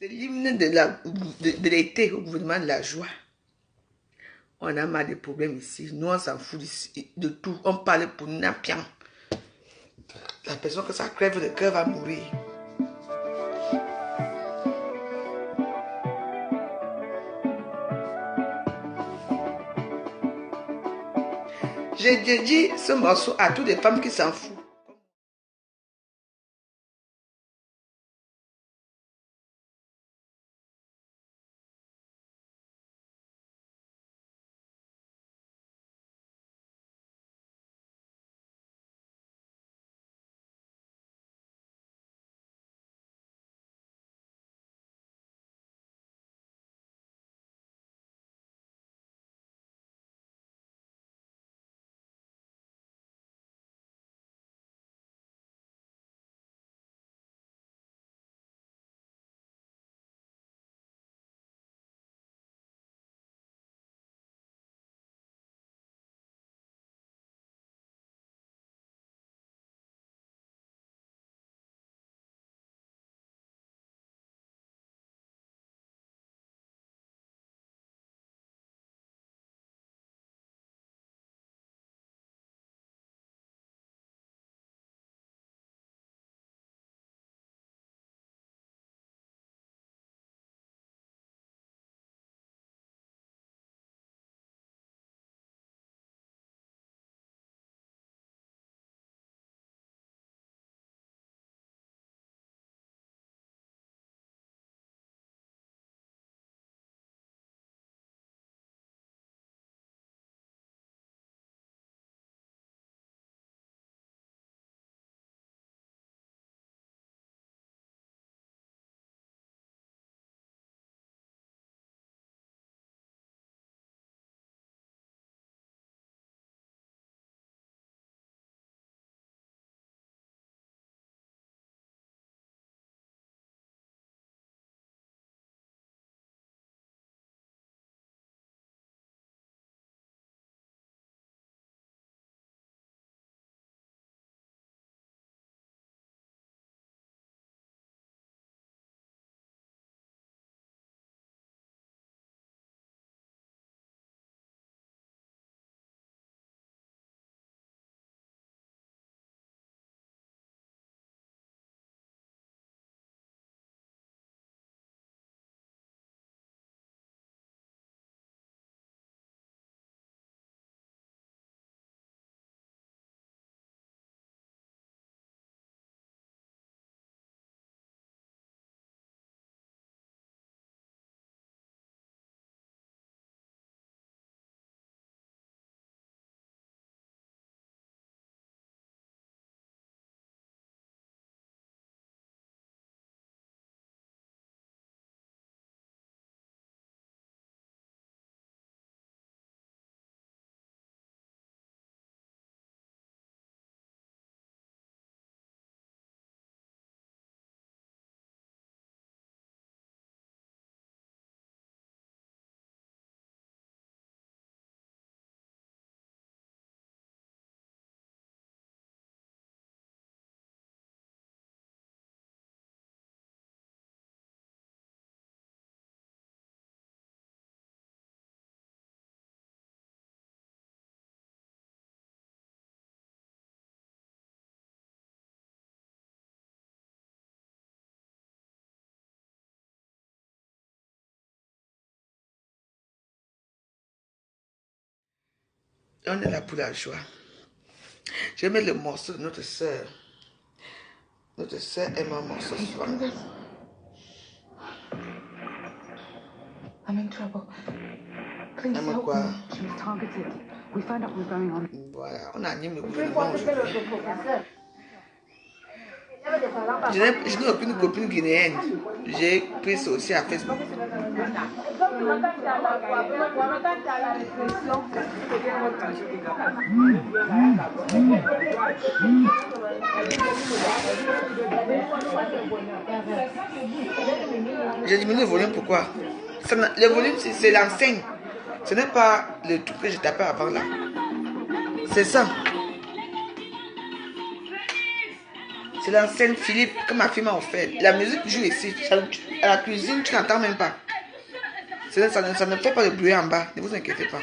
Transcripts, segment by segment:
C'est l'hymne de l'été au gouvernement de la joie. On a mal de problèmes ici. Nous, on s'en fout de tout. On parle pour Napian. La personne que ça crève le cœur va mourir. J'ai dit ce morceau à toutes les femmes qui s'en foutent. On est là pour la joie. Je vais mettre le morceau de notre soeur. Notre soeur aime un morceau souvent. I'm in trouble. Please help quoi? me. She was targeted. We found out what was going on. Voilà, on anime le gouvernement aujourd'hui. Je n'ai aucune copine guinéenne. J'ai pris ça aussi à Facebook. J'ai diminué le volume, pourquoi? Le volume, c'est l'enseigne. Ce n'est pas le truc que j'ai tapé avant là. C'est ça. C'est l'ancienne Philippe que ma fille m'a offert. La musique joue ici. À la cuisine, tu n'entends même pas. Ça ne fait pas de bruit en bas. Ne vous inquiétez pas.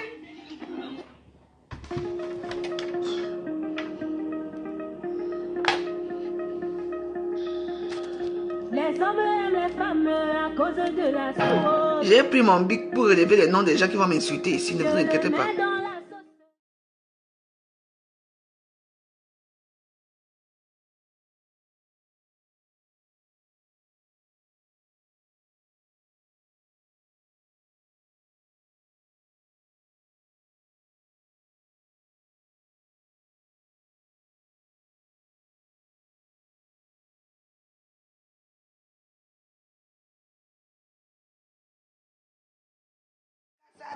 Les hommes et les femmes à cause de la sauce. J'ai pris mon bic pour relever les noms des gens qui vont m'insulter ici. Ne vous inquiétez pas.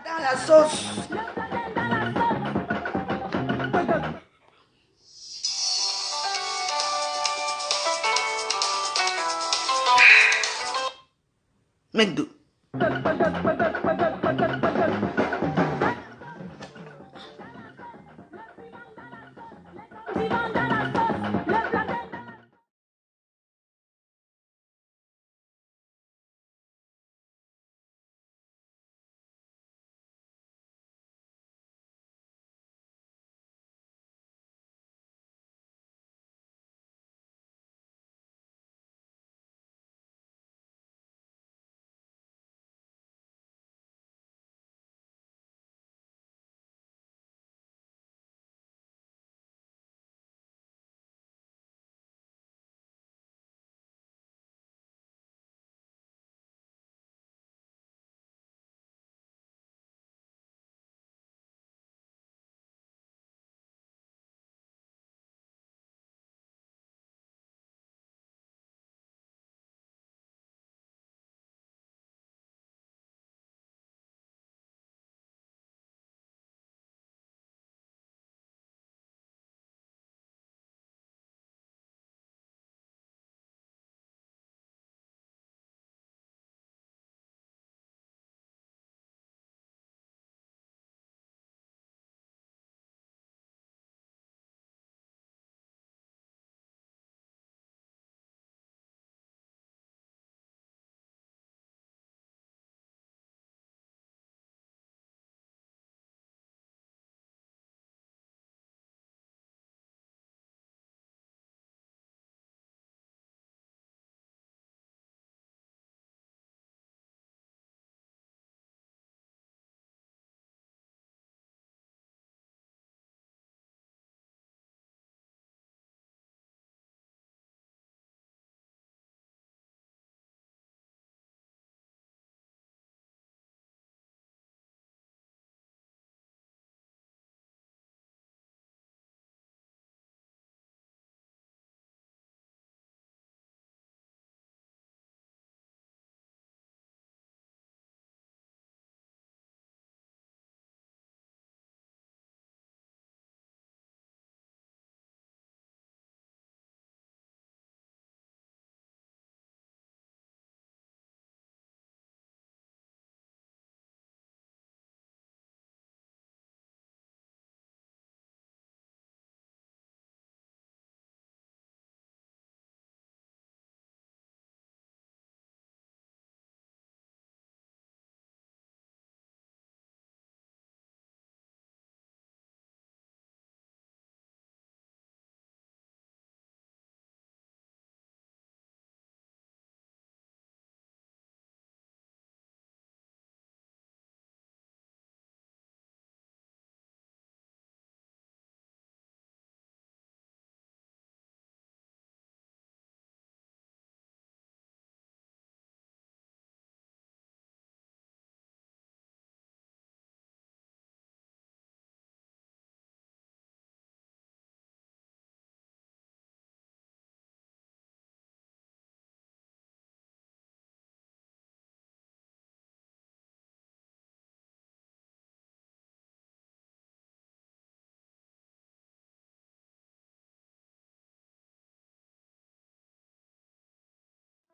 Dans la sauce. McDo.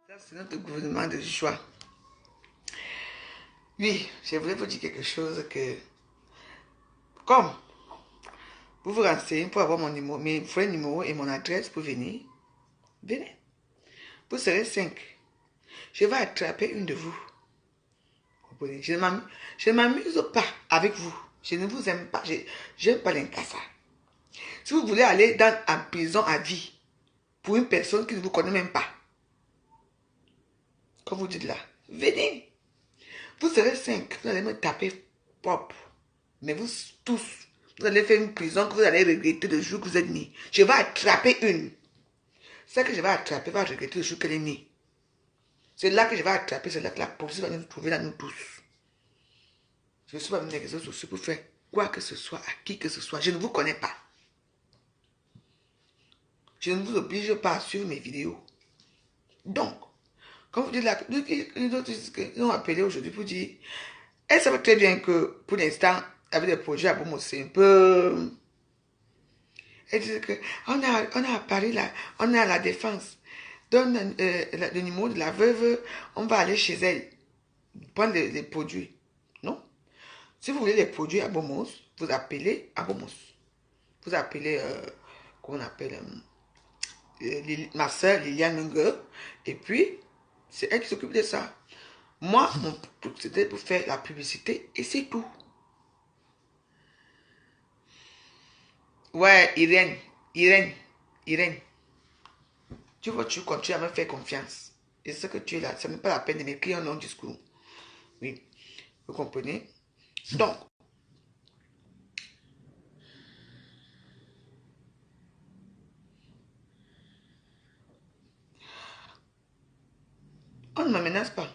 Ça, c'est notre gouvernement de joie. Oui, je voulais vous dire quelque chose que, comme vous vous renseignez pour avoir mon numéro, mes vrais numéros et mon adresse pour venir, Venez. Vous serez 5. Je vais attraper une de vous. Comprenez? Je ne m'amuse pas avec vous. Je ne vous aime pas. Je n'aime pas l'incassa. Si vous voulez aller en prison à vie pour une personne qui ne vous connaît même pas, comme vous dites là, venez. Vous serez 5. Vous allez me taper propre. Mais vous tous, vous allez faire une prison que vous allez regretter le jour que vous êtes nés. Je vais attraper une. Celle que je vais attraper va regretter le jour qu'elle est née. C'est là que je vais attraper, c'est là que la police va nous trouver là, nous tous. Je ne suis pas venu dans les réseaux sociaux pour faire quoi que ce soit, à qui que ce soit. Je ne vous connais pas. Je ne vous oblige pas à suivre mes vidéos. Donc, quand vous dites là, ils ont appelé aujourd'hui pour dire, elle savait très bien que pour l'instant, avec des projets à Bomo, c'est un peu... Elle disait que on a parlé là, on est à la défense. Donne le numéro de la veuve, on va aller chez elle, prendre les produits. Non. Si vous voulez les produits à Bomos, vous appelez à Bomos. Vous appelez, comment on appelle, ma soeur Liliane Munger, et puis c'est elle qui s'occupe de ça. Moi, mon truc c'était pour faire la publicité et c'est tout. Ouais, Irène. Tu vois, tu continues à me faire confiance. Et ce que tu es là, ça n'est pas la peine de m'écrire un long discours. Oui, vous comprenez? Donc, on ne me menace pas.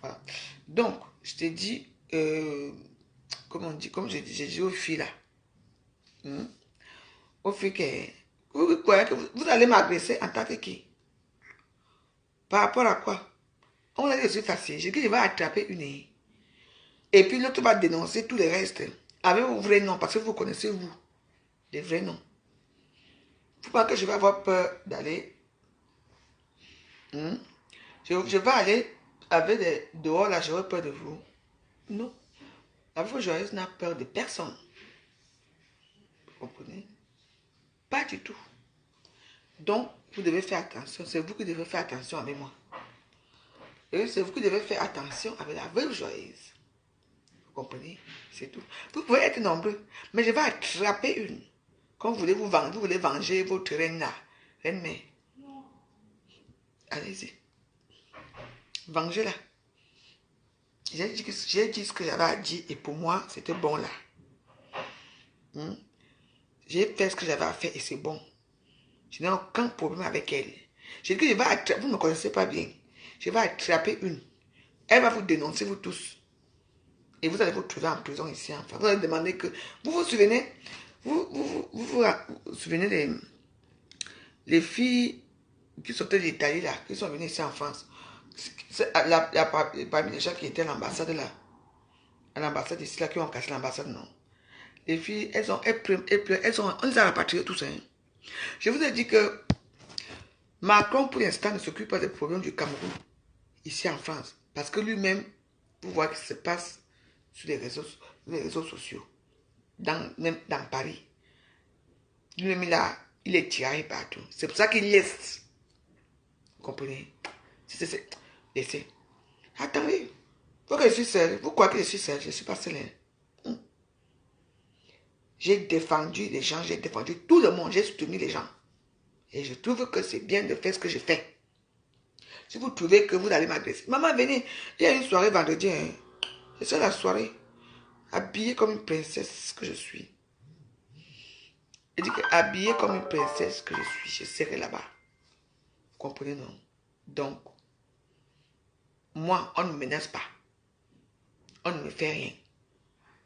Voilà. Donc, je t'ai dit, comment on dit, comme j'ai dit aux filles là, aux filles que vous croyez que vous allez m'agresser en tant que qui? Par rapport à quoi? On a dit que je suis facile. J'ai dit que je vais attraper une. Et puis l'autre va dénoncer tout le reste avec vos vrais noms, parce que vous connaissez vous, les vrais noms. Il ne faut pas que je vais avoir peur d'aller. Je vais aller avec des dehors là, j'aurai peur de vous. Non. La veuve joyeuse n'a peur de personne. Vous comprenez? Pas du tout. Donc, vous devez faire attention. C'est vous qui devez faire attention avec moi. Et c'est vous qui devez faire attention avec la veuve joyeuse. Vous comprenez? C'est tout. Vous pouvez être nombreux, mais je vais attraper une. Quand vous voulez venger votre reine là. Reine mère. Allez-y. Vengez-la. J'ai dit ce que j'avais à dire et pour moi, c'était bon là. J'ai fait ce que j'avais à faire et c'est bon. Je n'ai aucun problème avec elle. J'ai dit que je vais attraper, vous ne me connaissez pas bien. Je vais attraper une. Elle va vous dénoncer, vous tous. Et vous allez vous trouver en prison ici. Enfin, vous allez demander que... Vous vous souvenez, vous souvenez les filles qui sortaient d'Italie là, qui sont venues ici en France. Parmi les gens qui étaient à l'ambassade là, à l'ambassade ici là, qui ont cassé l'ambassade, non. Les filles, elles pleurent, on les a rapatriées tous. Hein. Je vous ai dit que Macron, pour l'instant, ne s'occupe pas des problèmes du Cameroun, ici en France. Parce que lui-même, vous voyez ce qui se passe sur les réseaux sociaux, même dans Paris. Lui-même, il est tiré partout. C'est pour ça qu'il laisse. Vous comprenez? Laissez. Attendez. Faut que je suis seul. Vous croyez que je suis seul? Je ne suis pas seul. Hein? J'ai défendu les gens, j'ai défendu tout le monde, j'ai soutenu les gens. Et je trouve que c'est bien de faire ce que je fais. Si vous trouvez que vous allez m'agresser, maman, venez, il y a une soirée vendredi. Hein. C'est ça la soirée. Habillée comme une princesse que je suis. Je dis que habillée comme une princesse que je suis, je serai là-bas. Vous comprenez, non? Donc, moi, on ne me menace pas. On ne me fait rien.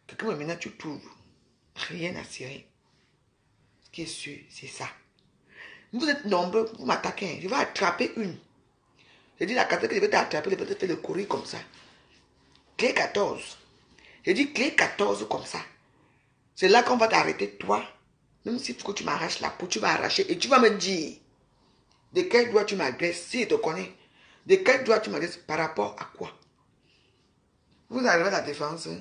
Quelqu'un me menace, tu trouves. Rien à cirer. Ce qui est sûr, c'est ça. Vous êtes nombreux, vous m'attaquez. Je vais attraper une. Je dis la carte que je vais t'attraper, je vais te faire le courir comme ça. Clé 14. Je dis clé 14 comme ça. C'est là qu'on va t'arrêter, toi. Même si tu m'arraches la peau, tu vas arracher et tu vas me dire de quel doigt tu m'agresses, si je te connais. De quel doigt tu m'agresses, par rapport à quoi? Vous arrivez à la défense. Hein?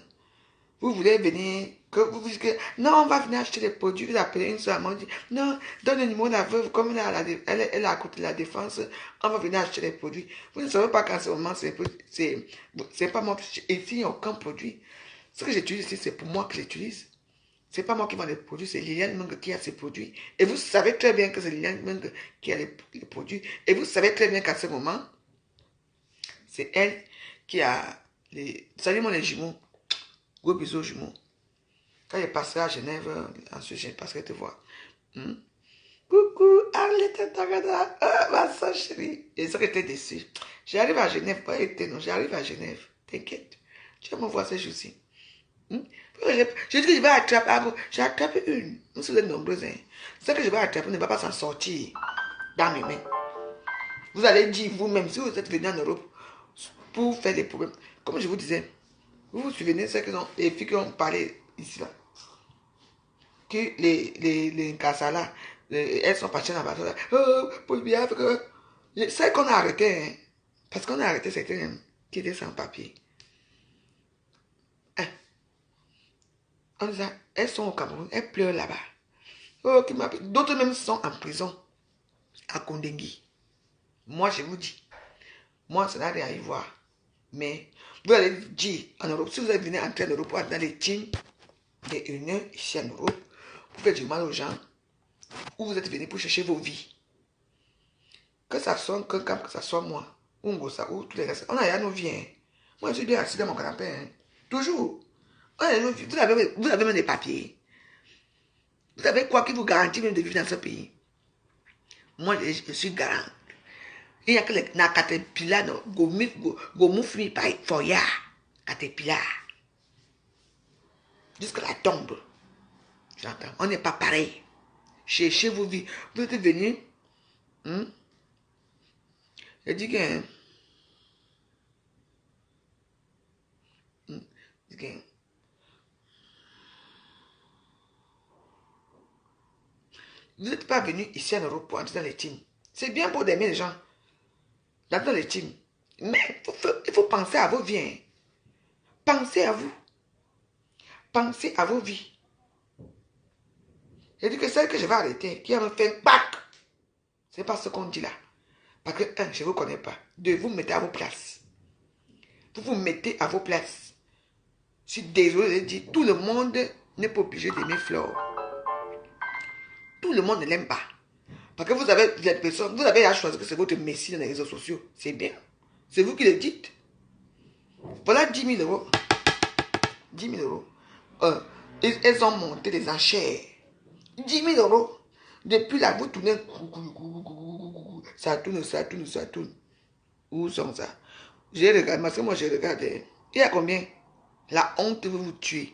Vous voulez venir, que vous dites que non, on va venir acheter les produits. Vous appelez une soeur, on dit non, donne le numéro de la veuve, comme elle est à côté de la défense, on va venir acheter les produits. Vous ne savez pas qu'en ce moment, c'est pas moi. Ici, il n'y a aucun produit. Ce que j'utilise ici, c'est pour moi que j'utilise. C'est pas moi qui vends les produits, c'est Liliane Meng qui a ces produits. Et vous savez très bien que c'est Liliane Meng qui a les produits. Et vous savez très bien qu'à ce moment, c'est elle qui a les... Salut mon les jumeaux. Gros bisous aux jumeaux. Quand je passerai à Genève, ensuite je passerai te voir. Coucou, Arlette Tagada. Ma soeur chérie. Et ça que j'étais déçue. J'arrive à Genève, pas été, non, j'arrive à Genève. T'inquiète. Tu vas me voir ces jours-ci. Je dis que je vais attraper. J'ai attrapé une. Nous sommes nombreux. Hein. Ce que je vais attraper ne va pas s'en sortir dans mes mains. Vous allez dire vous-même, si vous êtes venu en Europe pour faire des problèmes. Comme je vous disais, vous vous souvenez, c'est que les filles qui ont parlé ici, là, que les Kassala, elles sont parties dans la bateau. Oh, pour le bien, c'est qu'on a arrêté. Hein, parce qu'on a arrêté certains qui étaient sans papier. En disant, elles sont au Cameroun, elles pleurent là-bas. Oh, d'autres même sont en prison à Kondengui. Moi, je vous dis, moi, ça n'a rien à y voir. Mais vous allez dire en Europe, si vous êtes venu entrer en Europe, dans les teams des réunions ici en Europe, vous faites du mal aux gens, ou vous êtes venu pour chercher vos vies. Que ça soit quelqu'un, que ça soit moi, ou Ngosa, ou tous les restes, on a nos vies. Hein. Moi, je suis bien assis dans mon canapé. Hein. Toujours. Vous avez même des papiers. Vous avez quoi qui vous garantit même de vivre dans ce pays? Moi, je suis garant. Il n'y a que les Caterpillar, Gomoufmi, Foya, Caterpillar. Jusqu'à la tombe. J'entends. On n'est pas pareil. Cherchez vos vies. Vous êtes venus. Je dis que. Vous n'êtes pas venu ici en Europe pour entrer dans les teams. C'est bien pour aimer les gens. Dans les teams. Mais il faut penser à vos vies. Hein. Pensez à vous. Pensez à vos vies. Je dis que celle que je vais arrêter, qui va me faire bac, c'est pas ce qu'on dit là. Parce que, un, je ne vous connais pas. Deux, vous me mettez à vos places. Vous vous mettez à vos places. Je suis désolé de dire, tout le monde n'est pas obligé d'aimer Flore. Tout le monde ne l'aime pas. Parce que vous avez les personnes, vous avez à choisir que c'est votre messie dans les réseaux sociaux. C'est bien. C'est vous qui le dites. Voilà 10 000 euros. 10 000 euros. Elles ont monté les enchères. 10 000 euros. Depuis là, vous tournez. Ça tourne, ça tourne, ça tourne. Où sont ça? J'ai regardé, parce que moi j'ai regardé. Il y a combien? La honte veut vous tuer.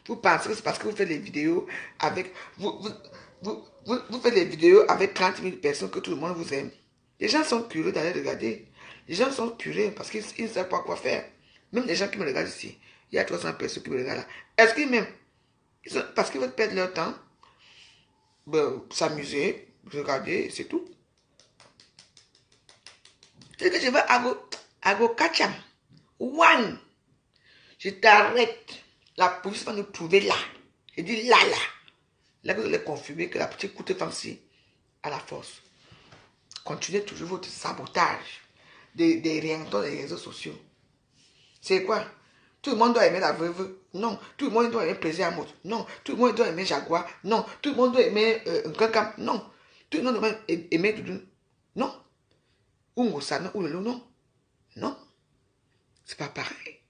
Vous pensez que c'est parce que vous faites des vidéos avec. Vous faites des vidéos avec 30 000 personnes que tout le monde vous aime. Les gens sont curieux d'aller regarder. Les gens sont curieux parce qu'ils ne savent pas quoi faire. Même les gens qui me regardent ici, il y a 300 personnes qui me regardent là. Est-ce qu'ils m'aiment? Parce qu'ils veulent perdre leur temps, s'amuser, regarder, c'est tout. C'est que je vais à go Kacham. One. Je t'arrête. La police va nous trouver là. Je dis là. Là, vous allez confirmer que la petite coûte femme-ci à la force. Continuez toujours votre sabotage des réacteurs des réseaux sociaux. C'est quoi? Tout le monde doit aimer la veuve? Non. Tout le monde doit aimer Plaisir à Mot? Non. Tout le monde doit aimer Jaguar? Non. Tout le monde doit aimer quelqu'un? Non. Tout le monde doit aimer Doudou? Non. Ou Ngosana ou le loup? Non. Non. C'est pas pareil.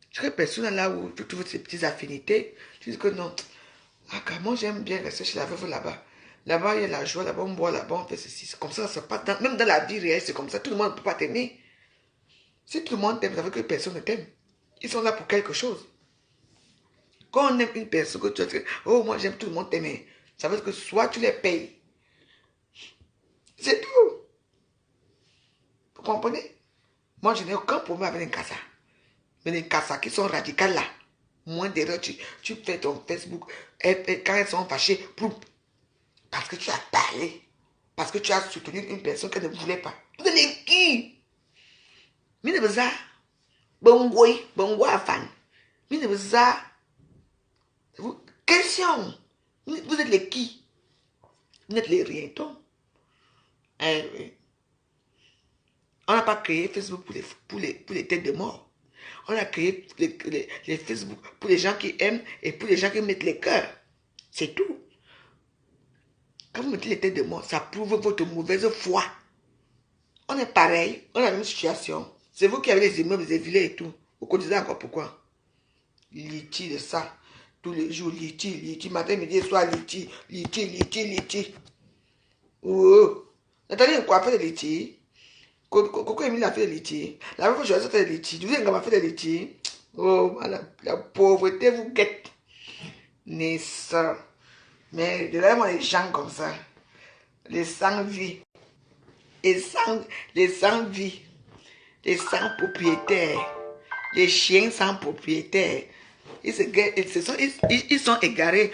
Chaque personne là où tu trouves ces petites affinités, tu dis que non. Ah, moi j'aime bien rester chez la veuve là-bas. Là-bas, il y a la joie, là-bas on boit, là-bas on fait ceci. C'est comme ça, c'est pas même dans la vie réelle, c'est comme ça. Tout le monde ne peut pas t'aimer. Si tout le monde t'aime, ça veut dire que personne ne t'aime. Ils sont là pour quelque chose. Quand on aime une personne, que tu dis, oh, moi j'aime tout le monde t'aimer, ça veut dire que soit tu les payes. C'est tout. Vous comprenez? Moi, je n'ai aucun problème avec les Kassa. Mais les Kassa qui sont radicales là, moins d'erreurs, tu fais ton Facebook, et quand elles sont fâchées, parce que tu as parlé, parce que tu as soutenu une personne qu'elle ne voulait pas. Vous êtes qui? Mais ne vous a, bon, fan. ça. Question. Vous êtes les qui? Vous êtes les rientons. Hein, oui. On n'a pas créé Facebook pour les têtes de mort. On a créé les Facebook pour les gens qui aiment et pour les gens qui mettent les cœurs. C'est tout. Quand vous mettez les têtes de mort, ça prouve votre mauvaise foi. On est pareil, on a la même situation. C'est vous qui avez les immeubles, les villas et tout. Vous connaissez encore pourquoi? Liti de ça. Tous les jours, liti, matin, midi et soir, liti. Oh. Nathalie a quoi fait de liti? Coco Emile a fait de liti. La même fois, je fait de liti. Je vous ai fait de liti. Oh, la pauvreté vous guette. N'est ça. Mais de là, moi, les gens comme ça. Les sans-vie. Les sans-vie. Les sans-propriétaires. Les chiens sans propriétaire. Ils sont égarés.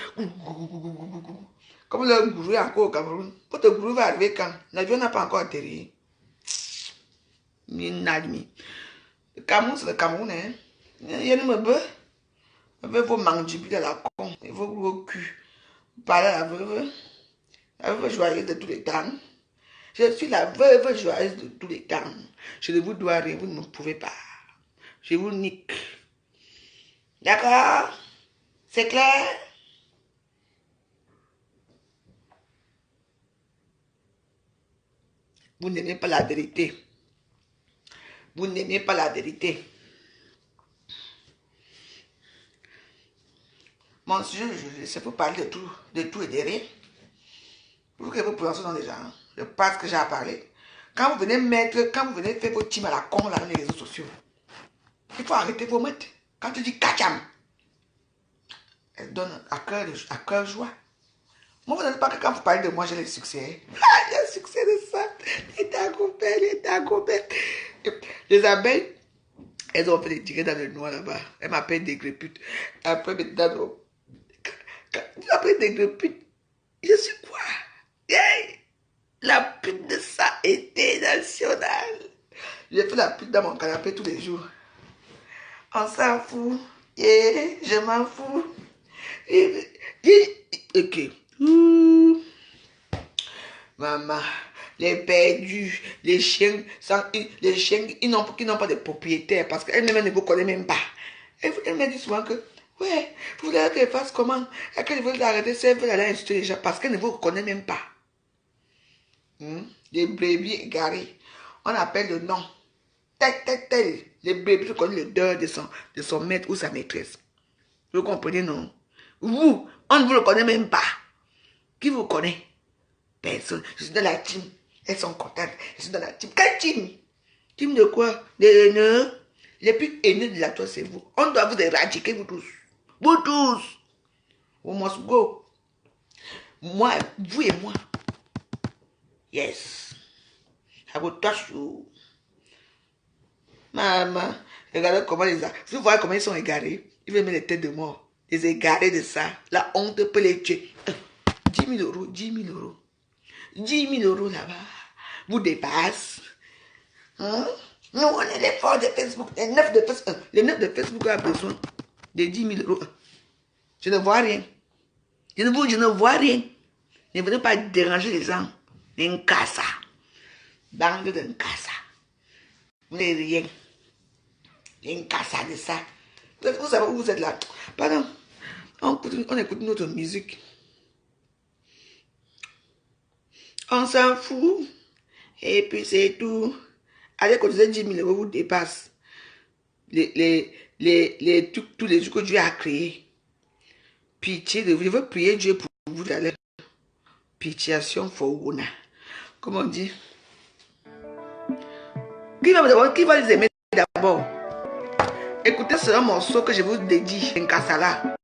Comme le gourou est encore au Cameroun. Votre gourou va arriver quand? L'avion n'a pas encore atterri. Le Cameroun, c'est le Cameroun. Hein? Il y a une meuf. Avec vos mandibules à la con. Et vos gros culs. Vous parlez à la veuve. La veuve joyeuse de tous les temps. Je suis la veuve joyeuse de tous les temps. Je ne vous dois rien. Vous ne me pouvez pas. Je vous nique. D'accord? C'est clair? Vous n'aimez pas la vérité. Vous n'aimez pas la vérité. Mon sujet, c'est pour parler de tout et de rien. Pour que vous prononcez dans les gens. Je passe ce que j'ai à parler. Quand vous venez faire vos teams à la con là, dans les réseaux sociaux, il faut arrêter vos meutes. Quand tu dis kacham, elle donne à cœur joie. Moi, vous n'êtes pas que quand vous parlez de moi, j'ai le succès. Ah, il y a le succès de ça. Les dagobert. Les abeilles, elles ont fait des tirets dans le noir là-bas. Elles m'appellent des gréputes. Après, maintenant, tu m'appelles des gréputes. Je suis quoi? Hey, la pute de ça internationale. Je fais la pute dans mon canapé tous les jours. On s'en fout. Yeah, je m'en fous. Ok. Maman, les perdus, les chiens, qui n'ont pas de propriétaire parce qu'elles-mêmes ne vous connaissent même pas. Elle me dit souvent que, ouais, vous voulez qu'elle fasse comment? Et qu'elle veut arrêter, elle veut aller insulter les gens parce qu'elle ne vous reconnaît même pas. Les brebis égarés, on appelle le nom. Tel. Les brebis reconnaissent le deuil de son maître ou sa maîtresse. Vous comprenez, non? Vous, on ne vous reconnaît même pas. Qui vous connaît? Personne. Je suis dans la team. Elles sont contentes. Je suis dans la team. Quelle team? Team de quoi? Des haineux. Les plus haineux de la toile, c'est vous. On doit vous éradiquer, vous tous. Vous tous. We must go. Moi, vous et moi. Yes. I will touch you. Maman, regardez comment vous voyez comment ils sont égarés. Ils veulent mettre les têtes de mort. Les égarés de ça. La honte peut les tuer. 10 000 euros, 10 000 euros. 10 000 euros là-bas. Vous dépasse. Hein? Nous, on est les forts de Facebook. Les neufs de Facebook ont besoin de 10 000 euros. Je ne vois rien. Je ne vois rien. Ne venez pas déranger les gens. Nkassa. Bande de Nkassa. Vous n'avez rien. Nkassa de ça. Vous savez où vous êtes là. Pardon. On écoute notre musique. On s'en fout. Et puis c'est tout. Allez, quand vous avez 10 000 euros, vous dépasse. Tous les trucs que Dieu a créés. Pitié de vous. Je veux prier Dieu pour vous d'aller. Pitiation for una. Comment on dit? Qui va les aimer d'abord? Écoutez ce morceau que je vous dédie. Nkassala.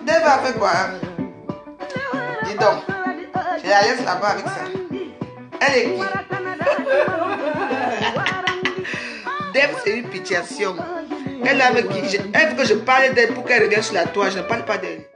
Dave a fait quoi? Dis donc, je la laisse là-bas avec ça. Elle est qui? Dave, c'est une pitiation. Elle a avec qui? Elle veut que je parle d'elle pour qu'elle revienne sur la toile. Je ne parle pas d'elle.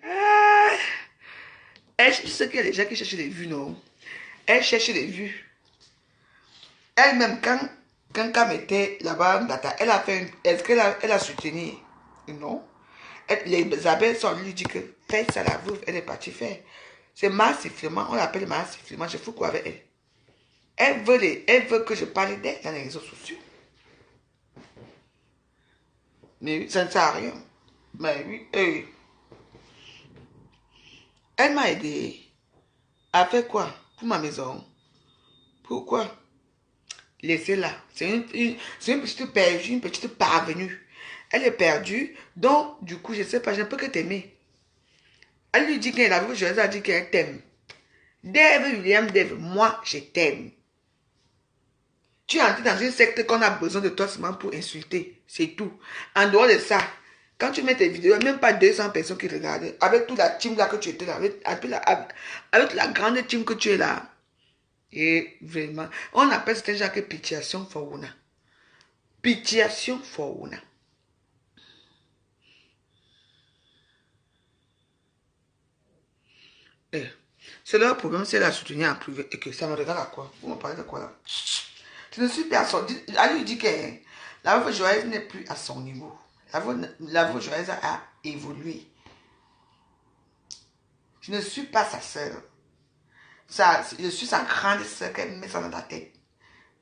Ah, elle, tu sais qu'il y a des gens qui cherchent les vues, non? Elle cherche les vues. Elle-même, quand Cam était là-bas, elle a fait une... Est-ce qu'elle a soutenu? Non. Les abeilles sont lui dit que faites ça la veuve, elle est partie faire. C'est massivement, on l'appelle massivement, je fous quoi avec elle. Elle veut que je parle d'elle dans les réseaux sociaux. Mais ça ne sert à rien. Mais oui, elle m'a aidé à faire quoi? Pour ma maison. Pourquoi? Laissez-la. C'est une petite perdue, une petite parvenue. Elle est perdue, donc du coup, je ne sais pas, je ne peux que t'aimer. Elle lui dit qu'elle a vu, je lui ai dit qu'elle t'aime. Dave, William, Dave, moi, je t'aime. Tu es entré dans une secte qu'on a besoin de toi seulement pour insulter. C'est tout. En dehors de ça, quand tu mets tes vidéos, même pas 200 personnes qui regardent. Avec toute la team là que tu étais là, avec la grande team que tu es là. Et vraiment, on appelle ces gens que pitiation fauna. Pitiation fauna. C'est leur problème, c'est la soutenir en privé et que ça me regarde à quoi? Vous me parlez de quoi là? Je ne suis plus à son... Elle lui dit que la veuve joyeuse n'est plus à son niveau. La veuve joyeuse a évolué. Je ne suis pas sa sœur. Je suis sa grande sœur qu'elle met ça dans ta tête.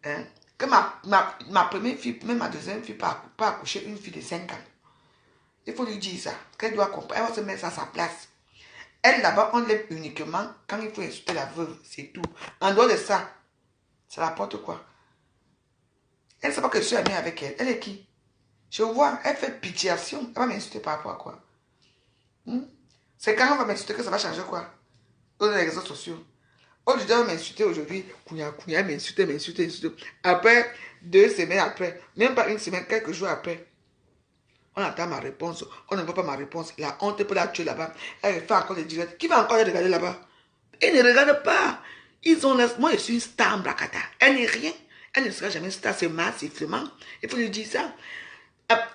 Hein? Que ma première fille, même ma deuxième fille, pas accoucher une fille de 5 ans. Il faut lui dire ça. Qu'elle doit comprendre. Elle va se mettre à sa place. Elle, là-bas, on l'aime uniquement quand il faut insulter la veuve. C'est tout. En dehors de ça, ça rapporte quoi? Elle ne sait pas que je suis amie avec elle. Elle est qui? Je vois, elle fait pitiation. Elle va m'insulter par rapport à quoi? C'est quand on va m'insulter que ça va changer quoi? Dans les réseaux sociaux. Aujourd'hui, elle va m'insulter aujourd'hui. Kounya, m'insulter. Après, 2 semaines après, même pas une semaine, quelques jours après, on attend ma réponse. On ne voit pas ma réponse. La honte peut la tuer là-bas. Elle fait encore des directs. Qui va encore les regarder là-bas? Ils ne regardent pas. Ils ont moi, je suis une star en Bracata. Elle n'est rien. Elle ne sera jamais star. C'est massivement. Il faut lui dire ça.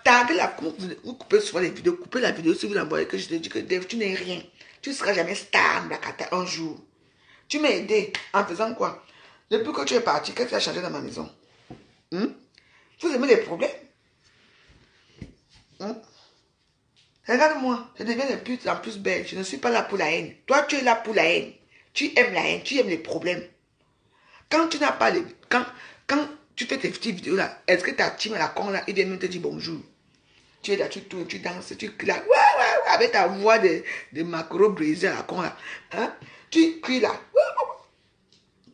Taguez la compte. Vous coupez souvent les vidéos. Coupez la vidéo si vous l'envoyez que je te dis que Dave, tu n'es rien. Tu ne seras jamais star en Bracata un jour. Tu m'as aidé en faisant quoi? Depuis que tu es parti, qu'est-ce qui a changé dans ma maison? Vous aimez les problèmes? Regarde-moi, je deviens de plus en plus belle. Je ne suis pas là pour la haine. Toi, tu es là pour la haine. Tu aimes la haine, tu aimes les problèmes. Quand tu n'as pas les... Quand tu fais tes petites vidéos là, est-ce que ta team à la con là, il vient même te dire bonjour? Tu es là, tu tournes, tu danses, tu cries là, ouais, avec ta voix de macro brisée à la con là. Hein? Tu cries là.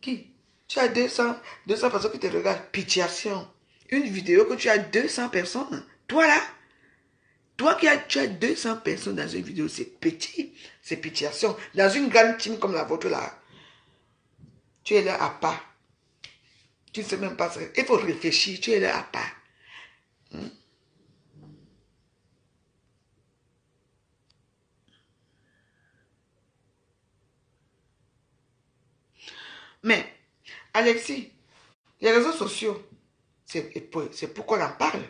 Qui? Tu as 200 personnes qui te regardent. Pitiation. Une vidéo que tu as 200 personnes. Toi là, tu as 200 personnes dans une vidéo, c'est petit. C'est pitiation. Dans une grande team comme la vôtre là, tu es là à part. Tu ne sais même pas. Il faut réfléchir. Tu es là à part. Mais, Alexis, les réseaux sociaux, c'est pourquoi on en parle.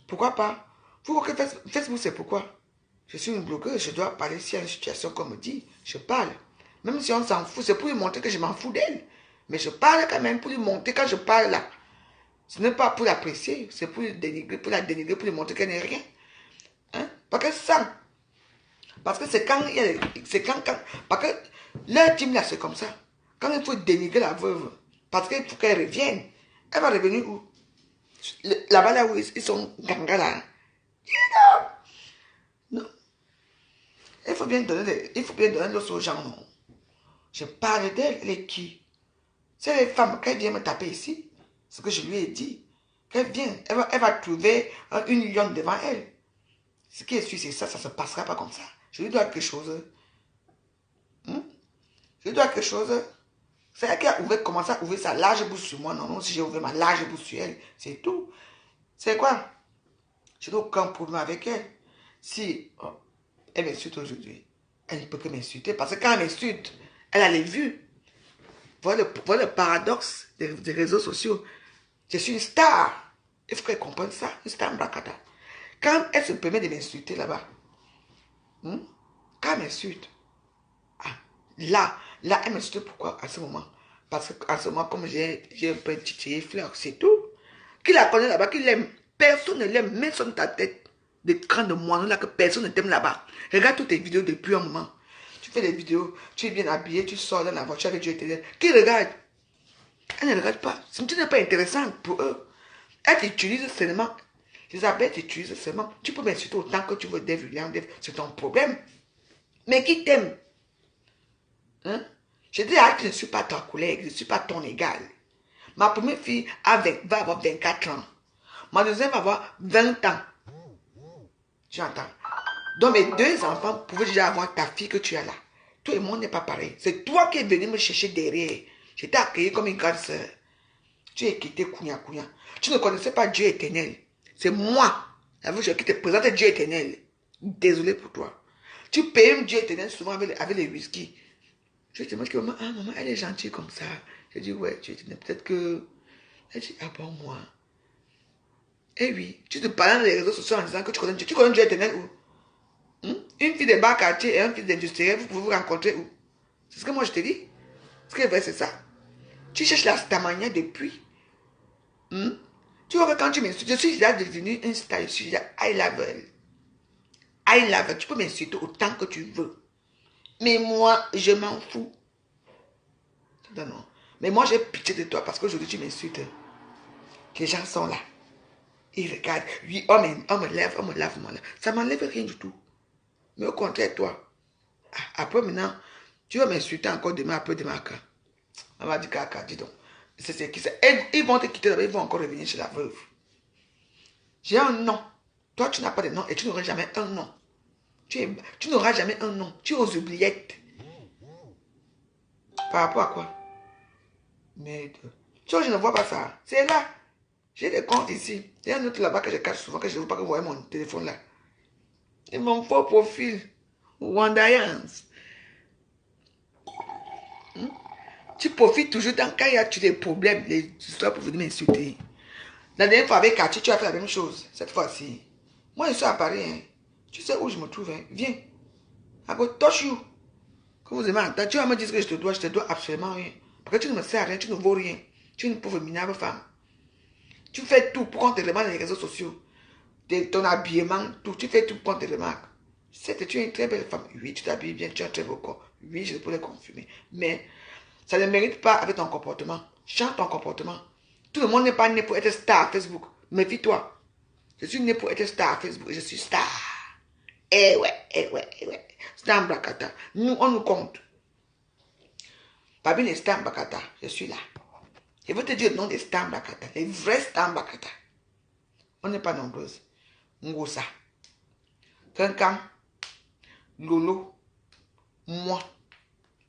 Pourquoi pas? Pourquoi que Facebook, c'est pourquoi? Je suis une blogueuse, je dois parler s'il y a une situation qu'on me dit. Je parle. Même si on s'en fout, c'est pour lui montrer que je m'en fous d'elle. Mais je parle quand même pour lui montrer quand je parle là. Ce n'est pas pour l'apprécier, c'est pour la dénigrer, pour lui montrer qu'elle n'est rien. Hein? Parce que ça, parce que c'est quand il y a, parce que leur team là, c'est comme ça. Quand il faut dénigrer la veuve, parce qu'il faut qu'elle revienne, elle va revenir où? Là-bas, là où ils sont ganga là. Non. Il faut bien donner l'os aux gens, non. Je parle d'elle, elle est qui? C'est les femmes, qu'elle vient me taper ici, ce que je lui ai dit, qu'elle vient, elle va trouver une lionne devant elle. Ce qui est sûr, c'est ça, ça ne se passera pas comme ça. Je lui dois quelque chose. Je lui dois quelque chose. C'est elle qui a commencé à ouvrir sa large bouche sur moi. Non, non, si j'ai ouvert ma large bouche sur elle, c'est tout. C'est quoi? Je n'ai aucun problème avec elle. Si elle m'insulte aujourd'hui, elle ne peut que m'insulter. Parce que quand elle m'insulte, elle a les vues. Voilà le paradoxe des réseaux sociaux. Je suis une star. Il faut qu'elle comprenne ça. Une star Mbrakata. Quand elle se permet de m'insulter là-bas, quand elle m'insulte, là, elle m'insulte pourquoi à ce moment? Parce qu'à ce moment, comme j'ai un peu titillé fleur, c'est tout. Qui la connaît là-bas, qui l'aime? Personne ne l'aime, même sur ta tête. Des crans de moineaux là que personne ne t'aime là-bas. Regarde toutes tes vidéos depuis un moment. Tu fais des vidéos, tu es bien habillé, tu sors dans la voiture avec Dieu éternel. Qui regarde? Elle ne regarde pas. Ce n'est pas intéressant pour eux. Elle t'utilise seulement. Isabelle t'utilise seulement. Tu peux m'insulter autant que tu veux, c'est ton problème. Mais qui t'aime? Hein? Je dis, je ne suis pas ton collègue, je ne suis pas ton égal. Ma première fille va avoir 24 ans. Ma deuxième va avoir 20 ans. Tu entends? Donc mes deux enfants pouvaient déjà avoir ta fille que tu as là. Tout le monde n'est pas pareil. C'est toi qui es venu me chercher derrière. Je t'ai accueilli comme une grande sœur. Tu es quitté Kounia. Tu ne connaissais pas Dieu éternel. C'est moi, qui te présente Dieu éternel. Désolé pour toi. Tu payes Dieu éternel souvent avec les whisky. Je te demande que maman, elle est gentille comme ça. Je dis, ouais, Dieu éternel, peut-être que... Elle dit, ah bon, moi. Eh oui, tu te parles dans les réseaux sociaux en disant que tu connais Dieu. Tu connais Dieu éternel où? Une fille de bas quartier et un fils d'industriel, vous pouvez vous rencontrer où? C'est ce que moi je te dis. Ce qui est vrai, c'est ça. Tu cherches ta manière depuis. Tu vois que quand tu m'insultes, je suis déjà devenue une star, je suis déjà I love her. I love her. Tu peux m'insulter autant que tu veux. Mais moi, je m'en fous. Non, non. Mais moi, j'ai pitié de toi parce qu'aujourd'hui, tu m'insultes. Les gens sont là. Ils regardent. Oui, on me lève. Ça ne m'enlève rien du tout. Mais au contraire, toi, après maintenant, tu vas m'insulter encore demain, après demain. On va dire caca, dis donc. C'est qui c'est. Ils vont te quitter, ils vont encore revenir chez la veuve. J'ai un nom. Toi, tu n'as pas de nom et tu n'auras jamais un nom. Tu n'auras jamais un nom. Tu es aux oubliettes. Par rapport à quoi? Merde. Tu vois, je ne vois pas ça. C'est là. J'ai des comptes ici. Il y a un autre là-bas que je cache souvent, que je ne veux pas que vous voyez mon téléphone là. Et mon faux profil. Wandayans. Tu profites toujours quand il y a des problèmes, les histoires pour venir m'insulter. La dernière fois avec Cathy, tu as fait la même chose. Cette fois-ci. Moi, je suis à Paris. Hein. Tu sais où je me trouve. Hein. Viens. I go touch you. Quand vous aimez entendre, tu vas me dire que je te dois absolument rien. Parce que tu ne me sers à rien, tu ne vaux rien. Tu es une pauvre minable femme. Tu fais tout pour qu'on te remarque dans les réseaux sociaux. Ton habillement, tout. Tu fais tout pour qu'on te remarque. C'est que tu es une très belle femme. Oui, tu t'habilles bien, tu as un très beau corps. Oui, je peux le confirmer. Mais ça ne mérite pas avec ton comportement. Change ton comportement. Tout le monde n'est pas né pour être star à Facebook. Méfie-toi. Je suis né pour être star à Facebook. Je suis star. Eh ouais. Star Mbrakata. Nous, on nous compte. Parmi les stars Bakata, je suis là. Je veux te dire le nom des stars Bakata, les vrais stars Bakata. On n'est pas nombreuses. Ngosa, Kankam, Lolo, moi,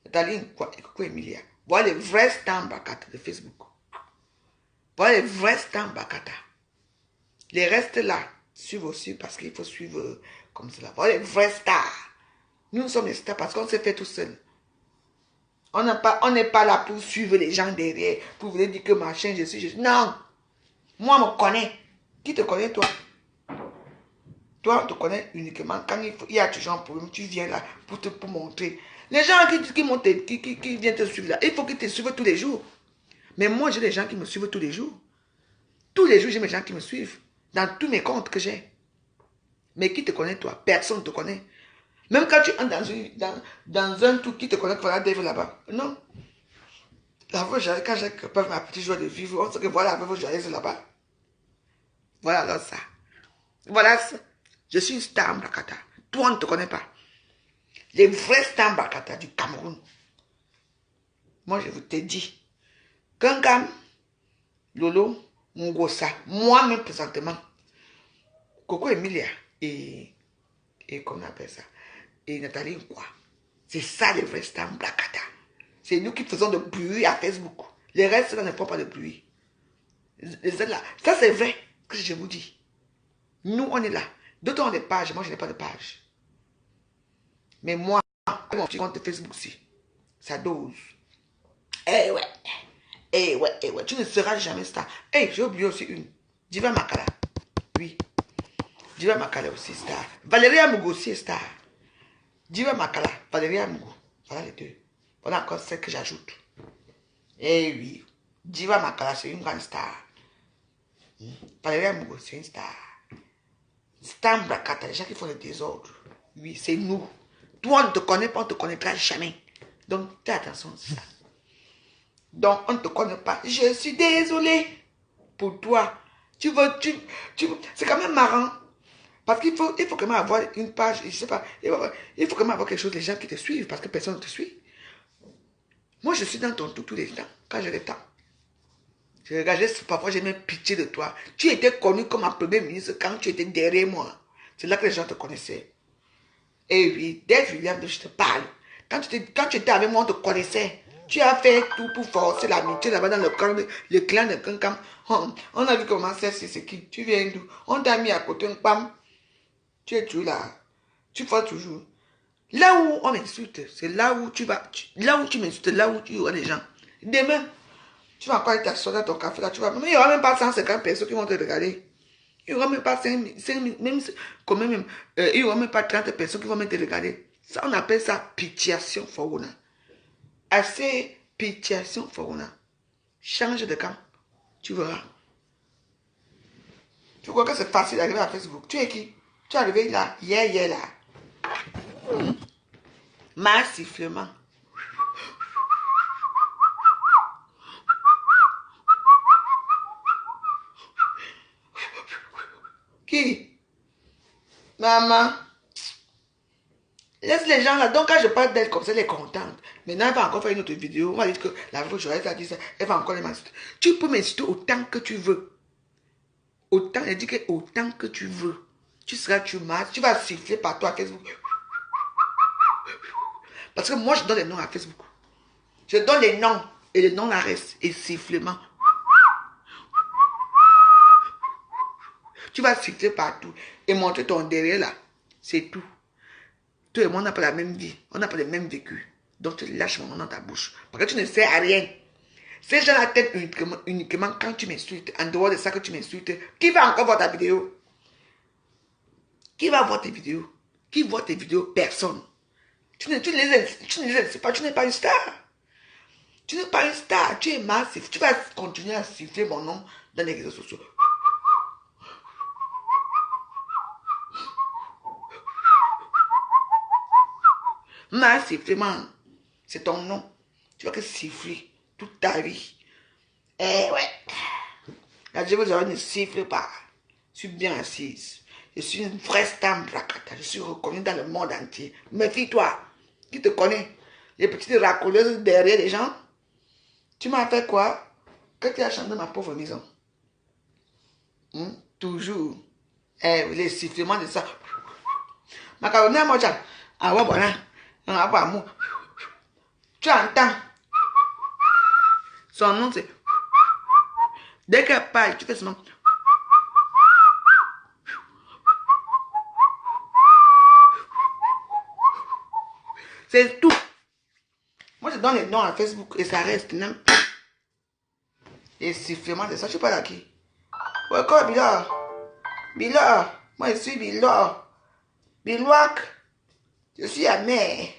Nathalie, quoi, Emilia. Voilà les vrais stars Bakata de Facebook. Voilà les vrais stars Bakata. Les restes là, suivent aussi parce qu'il faut suivre comme cela. Voilà les vrais stars. Nous sommes les stars parce qu'on s'est fait tout seul. On n'est pas là pour suivre les gens derrière, pour venir dire que machin, je suis. Non. Moi, je me connais. Qui te connaît, toi? Toi, on te connaît uniquement quand il y a toujours un problème, tu viens là pour montrer. Les gens qui viennent te suivre là, il faut qu'ils te suivent tous les jours. Mais moi, j'ai des gens qui me suivent tous les jours. Tous les jours, j'ai mes gens qui me suivent. Dans tous mes comptes que j'ai. Mais qui te connaît, toi? Personne ne te connaît. Même quand tu entres dans un truc qui te connaît, voilà Dave là-bas. Non. La veuve joyeuse, quand j'ai ma petite joie de vivre, on sait que voilà la veuve joyeuse là-bas. Voilà alors ça. Voilà ça. Je suis une star Mbakata. Toi, on ne te connaît pas. Les vrais stars Mbakata du Cameroun. Moi, je vous t'ai dit. Kankam, Lolo, Ngosa, moi-même présentement, Coco Emilia et comment on appelle ça, et Nathalie quoi. C'est ça les vrais stars Mbakata. C'est nous qui faisons de bruit à Facebook. Les restes là ne font pas de bruit. Là, ça c'est vrai que je vous dis. Nous on est là. D'autres ont des pages, moi je n'ai pas de page. Mais moi, mon petit compte Facebook si, ça dose. Eh ouais. Eh ouais, tu ne seras jamais star. Eh, j'ai oublié aussi une. Diva Makala. Oui. Diva Makala aussi star. Valérie Amougou aussi est star. Diva Makala, Valérie Amougou. Voilà les deux. Voilà encore celle que j'ajoute. Eh oui. Diva Makala, c'est une grande star. Valérie Amougou, c'est une star. Star Mbakata, les gens qui font le désordre. Oui, c'est nous. Toi, on ne te connaît pas, on ne te connaîtra jamais. Donc, fais attention à ça. Donc, on ne te connaît pas. Je suis désolée pour toi. C'est quand même marrant. Parce qu'il faut quand même avoir une page, je sais pas, il faut quand même avoir quelque chose, les gens qui te suivent, parce que personne ne te suit. Moi, je suis dans ton tout tous les temps, quand j'ai le temps. Je regardais, parfois j'ai même pitié de toi. Tu étais connu comme un premier ministre quand tu étais derrière moi. C'est là que les gens te connaissaient. Et oui, dès William, je te parle. Quand tu étais avec moi, on te connaissait. Tu as fait tout pour forcer l'amitié là-bas dans le clan de Kankam. On a vu comment c'est qui. Tu viens d'où? On t'a mis à côté, pam. Tu es toujours là. Tu fais toujours. Là où on m'insulte, c'est là où tu vas. Là où tu m'insultes, là où tu vois les gens. Demain, tu vas encore être assis dans ton café là. Mais il n'y aura même pas 150 personnes qui vont te regarder. Il n'y aura même pas 5 même, quand même, il n'y aura même pas 30 personnes qui vont même te regarder. Ça, on appelle ça pitiation foruna. Assez pitiation foruna. Change de camp. Tu verras. Tu crois que c'est facile d'arriver à Facebook? Tu es qui? Tu es arrivé là, hier là. Massivement. Qui? Maman. Laisse les gens là. Donc quand je parle d'elle comme ça, elle est contente. Maintenant, elle va encore faire une autre vidéo. On va dire que la veuve joyeuse a dit ça. Elle va encore les m'insulter. Tu peux m'insulter autant que tu veux. Autant, elle dit que autant que tu veux. Tu seras, tu marches, tu vas siffler partout à Facebook. Parce que moi, je donne les noms à Facebook. Je donne les noms. Et les noms là restent. Et sifflement. Tu vas siffler partout. Et montrer ton derrière là. C'est tout. Toi et moi, on n'a pas la même vie. On n'a pas le même vécu. Donc, tu lâches mon nom dans ta bouche. Parce que tu ne sais à rien. Ces gens la tête uniquement quand tu m'insultes. En dehors de ça que tu m'insultes. Qui va encore voir ta vidéo? Qui va voir tes vidéos? Qui voit tes vidéos? Personne. Tu ne les pas. Tu n'es pas une star. Tu n'es pas une star. Tu es massif. Tu vas continuer à siffler mon nom dans les réseaux sociaux. Massivement. C'est ton nom. Tu vas que siffler toute ta vie. Eh ouais. La Jéhovah ne siffle pas. Je suis bien assise. Je suis une vraie star Mbakata. Je suis reconnue dans le monde entier. Méfie-toi. Qui te connaît? Les petites racoleuses derrière les gens. Tu m'as fait quoi? Que tu as chanté ma pauvre maison. Toujours. Les sifflements de ça. Macaroni à moi, ah ouais, voilà. Ah, bah, moi. Tu entends? Son nom, c'est. Dès qu'elle parle, tu fais seulement. C'est tout. Moi, je donne les noms à Facebook et ça reste. Non? Les sifflements de ça, je sais pas là qui. Ouais, quoi, Bilor? Bilor. Moi, je suis Bilor. Biloak. Je suis amer.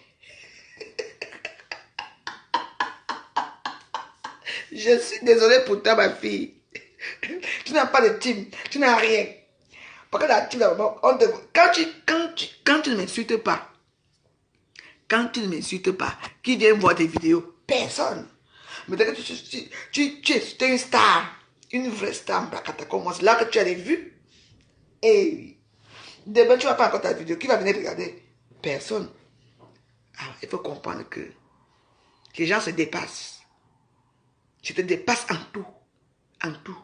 Je suis désolé pour toi, ma fille. Tu n'as pas de team. Tu n'as rien. Parce que la team, quand tu ne m'insultes pas, qui vient voir tes vidéos? Personne. Mais dès que tu es une star, une vraie star, c'est là que tu as les vues. Et demain, tu ne vas pas encore ta vidéo. Qui va venir regarder? Personne. Alors, il faut comprendre que les gens se dépassent. Tu te dépasses en tout. En tout.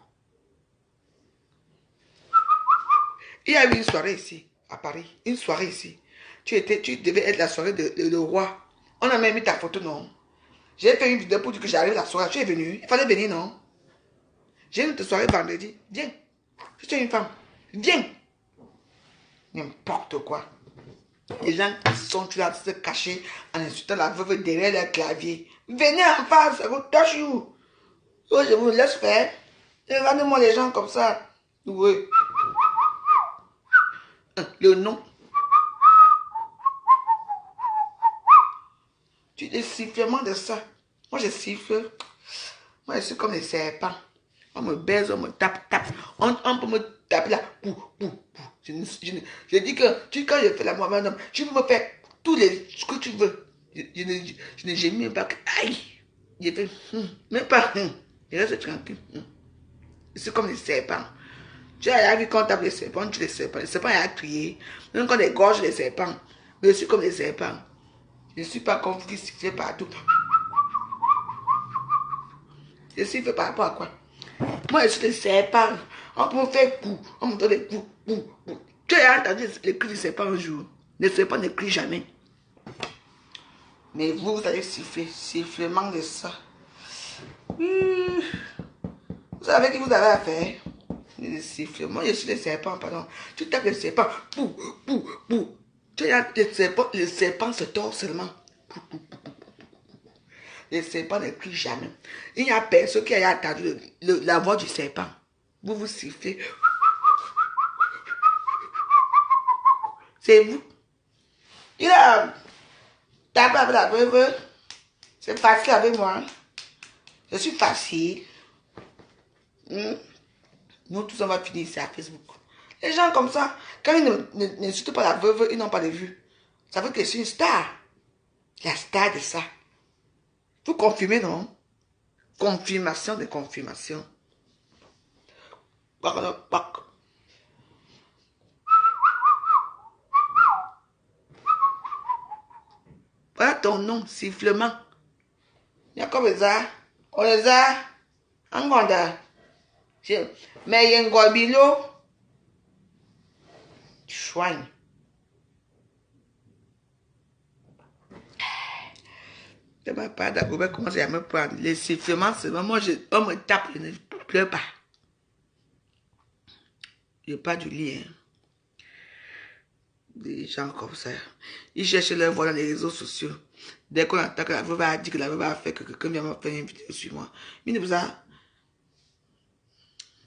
Il y a eu une soirée ici, à Paris. Une soirée ici. Tu devais être la soirée de roi. On a même mis ta photo, non? J'ai fait une vidéo pour dire que j'arrive la soirée. Tu es venu. Il fallait venir, non? J'ai une soirée vendredi. Viens. Si tu es une femme, viens. N'importe quoi. Les gens qui sont là se cacher en insultant la veuve derrière leur clavier. Venez en face, touch you. Oh, je vous laisse faire. Regardez-moi les gens comme ça. Oui. Le nom. Tu dis sifflement de ça. Moi, je siffle. Moi, je suis comme les serpents. On me baise, on me tape. On peut me taper là. Pou. Je dis que quand je fais la moi-même, tu peux me faire tous les ce que tu veux. Je ne gémis même pas que aïe. Je fais même pas. Je reste tranquille. Je suis comme les serpents. Tu as vu quand on tape les serpents, tu les serpents. Les serpents, il a crié. Même quand on égorge les serpents. Mais je suis comme les serpents. Je ne suis pas comme qui siffle partout. Je siffle par rapport à quoi? Moi, je suis les serpents. On peut me faire coup. On me donne des coups. Tu as entendu les cris du serpent un jour? Les serpents ne crient jamais. Mais vous allez siffler. Sifflement de ça. Vous savez qui vous avez affaire? Les sifflements. Moi, je suis les serpents, pardon. Tu tapes les serpents. Pou. Tu as les serpents se tordent seulement. Les serpents ne crient jamais. Il n'y a personne qui a entendu la voix du serpent. Vous sifflez. C'est vous. Il a tapé avec la veuve. C'est facile avec moi. Je suis facile. Nous tous, on va finir ici à Facebook. Les gens comme ça, quand ils n'insultent pas la veuve, ils n'ont pas de vue. Ça veut dire que je suis une star. La star de ça. Vous confirmez, non? Confirmation de confirmation. Voilà ton nom, sifflement. Il y a comme ça. On les a. En gonda. Mais il y a un gobilo. Chouigne. De ma part, d'abord, commencer à me prendre. Les sifflements, c'est vraiment, on me tape, je ne pleure pas. Je n'ai pas du lit. Hein. Des gens comme ça. Ils cherchent leur voix dans les réseaux sociaux. Dès qu'on attaque, la veuve a dit que la veuve a fait que quelqu'un vient me faire une vidéo sur moi. Mais ne vous a.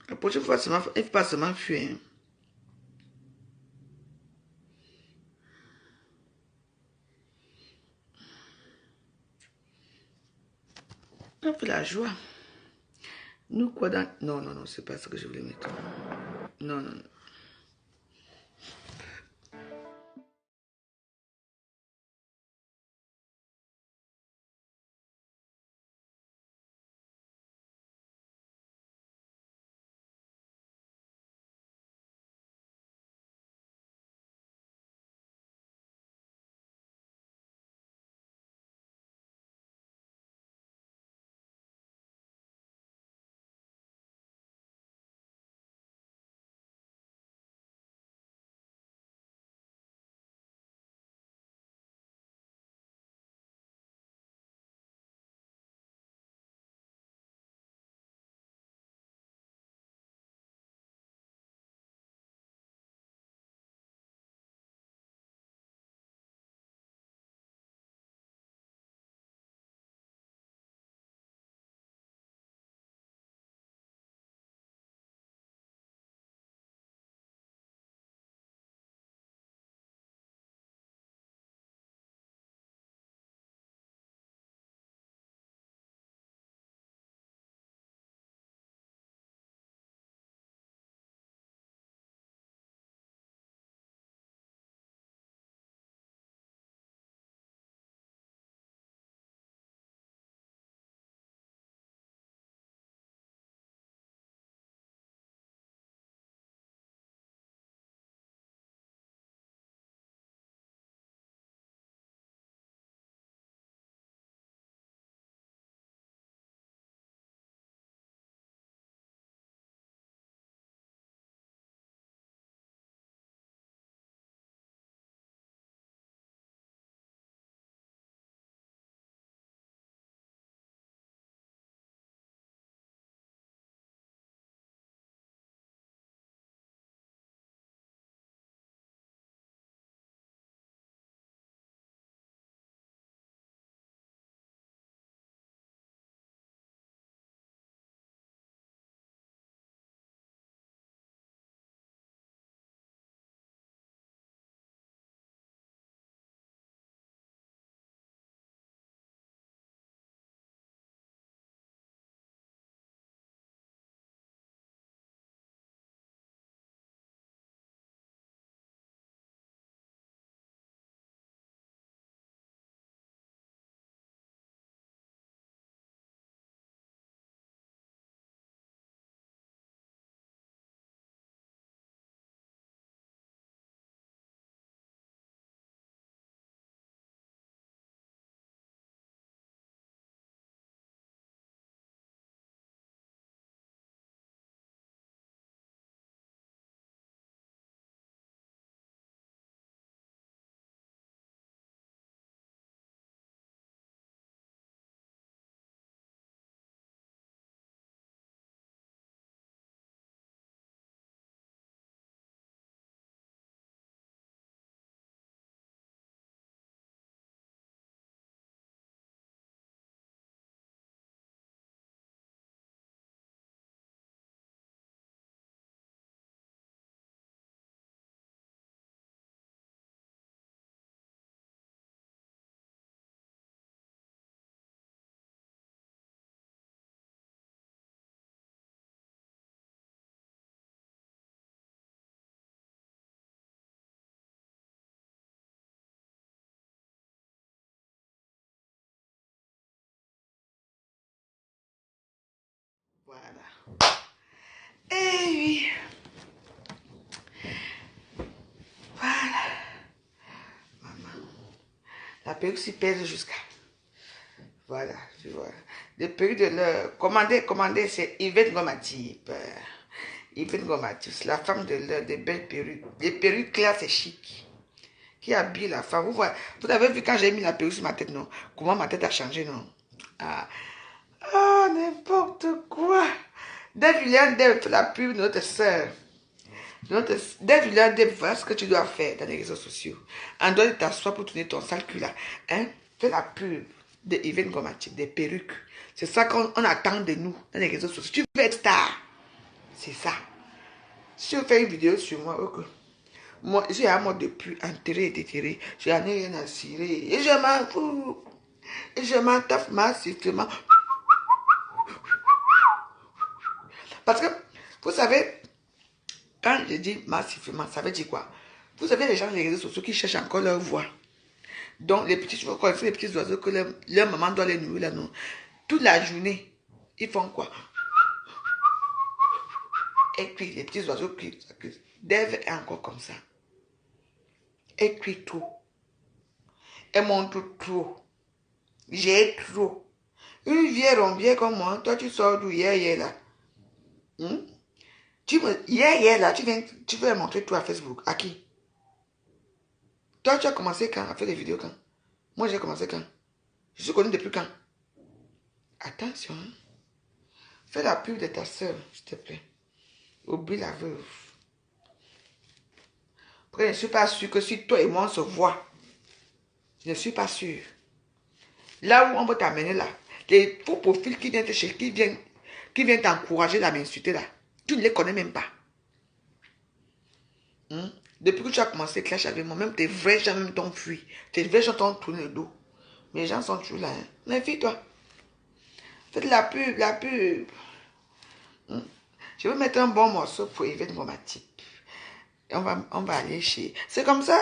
La prochaine fois, il ne faut pas seulement fuir. Hein. On fait la joie. Nous, quoi dans... Non, c'est pas ce que je voulais mettre. Non. Voilà. Et oui. Voilà. Maman. La perruque s'y pèse jusqu'à. Voilà, tu vois. Les perruques de l'heure. Commandez, c'est Yvette Gomatip. Yvette Gomatip, c'est la femme de l'heure, des belles perruques. Des perruques claires, c'est chic. Qui habille la femme. Vous avez vu quand j'ai mis la perruque sur ma tête, non? Comment ma tête a changé, non? Ah, n'importe quoi. Dave Julien Dave fait la pub de notre soeur. Dave Julien Dave, voilà ce que tu dois faire dans les réseaux sociaux. En dehors de t'asseoir pour tourner ton sale cul là. Hein? Fais la pub de Yvette Gomatip, des perruques. C'est ça qu'on attend de nous dans les réseaux sociaux. Tu veux être star. C'est ça. Si on fait une vidéo sur moi, ok. Moi, j'ai un mode de plus enterré et déterré. Je n'en ai rien à cirer. Et je m'en fous. Et je m'en taffe massivement. Parce que, vous savez, quand je dis massivement, ça veut dire quoi? Vous avez les gens sur les réseaux sociaux qui cherchent encore leur voix. Donc, les petits oiseaux que leur maman doit les nourrir là, non. Toute la journée, ils font quoi? Et puis, les petits oiseaux qui Dave est encore comme ça. Elle crie trop. Elle montre trop. J'ai trop. Une vieille rombière comme moi, toi tu sors d'où hier là. Hier là, tu veux montrer tout à Facebook. À qui? Toi tu as commencé quand? À faire des vidéos quand? Moi j'ai commencé quand? Je suis connu depuis quand? Attention. Hein? Fais la pub de ta soeur, s'il te plaît. Oublie la veuve. Après, je ne suis pas sûr que si toi et moi on se voit. Je ne suis pas sûr. Là où on va t'amener là, les faux profils qui viennent te chercher, qui viennent t'encourager à m'insulter là, tu ne les connais même pas. Depuis que tu as commencé clash avec moi, même tes vrais gens même t'ont fui. Tes vrais gens t'ont tourné le dos. Mais les gens sont toujours là. Hein. Méfie-toi. Faites la pub, la pub. Je vais mettre un bon morceau pour Yvette Gomatip. Et on va aller chez... C'est comme ça.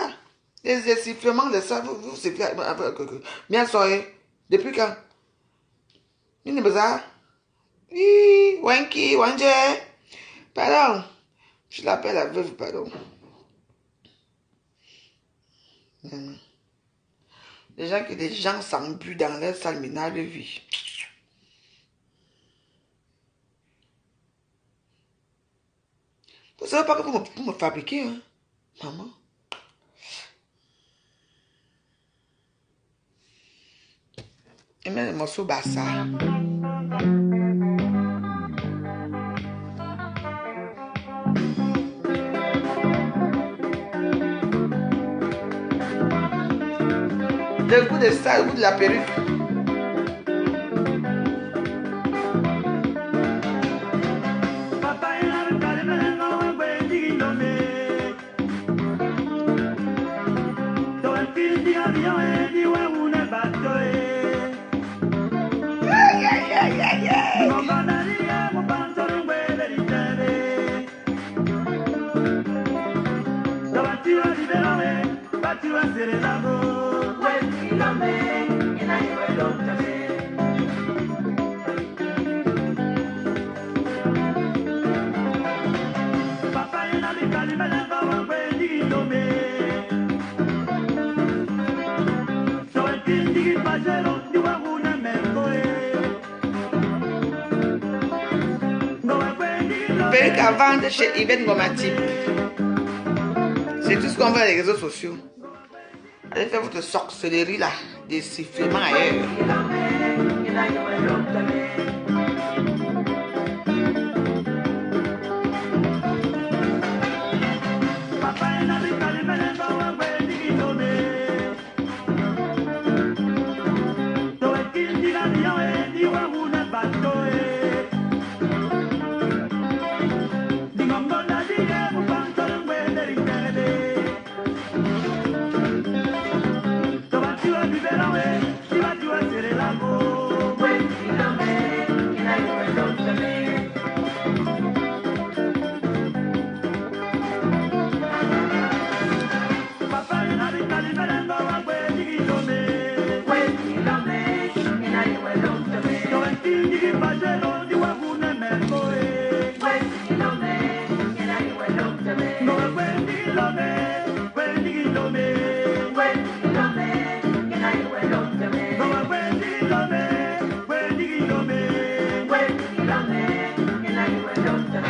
Les sifflements de ça, vous sifflez. Bien soirée. Depuis quand? Une bizarre. Oui, Wanky, Wanje. Pardon. Je l'appelle la veuve, pardon. Les gens s'embuent dans leur salminale vie. Vous savez pas que vous me fabriquez, hein, maman. Et même le morceau bassa. Le goût de ça, le goût de la perruque. Perruque à vendre chez Yvette Gomatip. C'est tout ce qu'on voit dans les réseaux sociaux. Allez faire votre sorcellerie là, des sifflements ailleurs.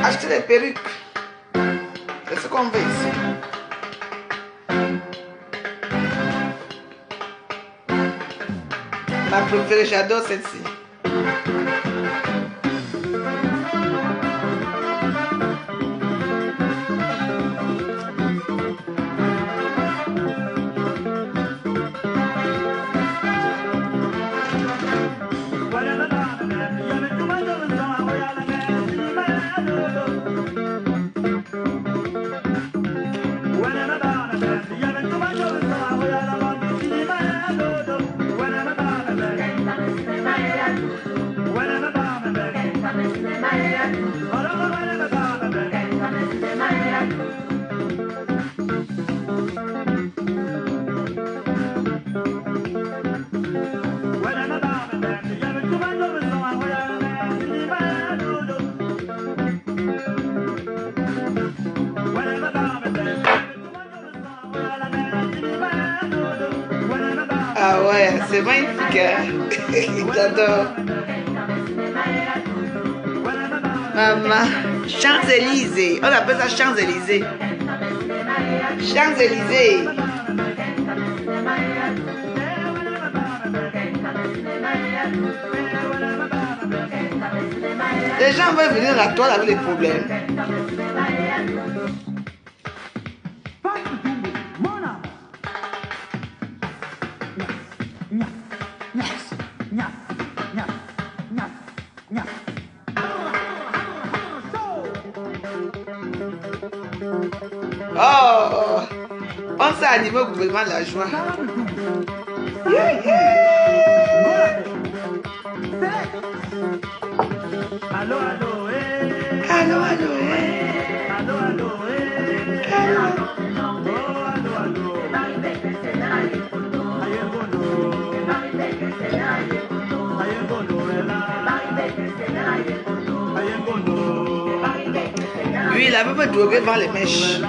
Acheter des perruques. C'est ce qu'on veut ici. Ma préférée, j'adore celle-ci. Ah ouais, c'est magnifique, hein? J'adore. Maman, Champs-Élysées. On appelle ça Champs-Élysées. Champs-Élysées. Les gens veulent venir à toi avec les problèmes. Oh, on s'est animé au gouvernement de la joie. Yeah, yeah. Allô, allô, eh. Allô, allô, eh. Allô, allô, eh. Allô. Oh, allô, allô. Ayebono. Ayebono, ela. Ayebono. Lui, il a même drogué devant les mèches.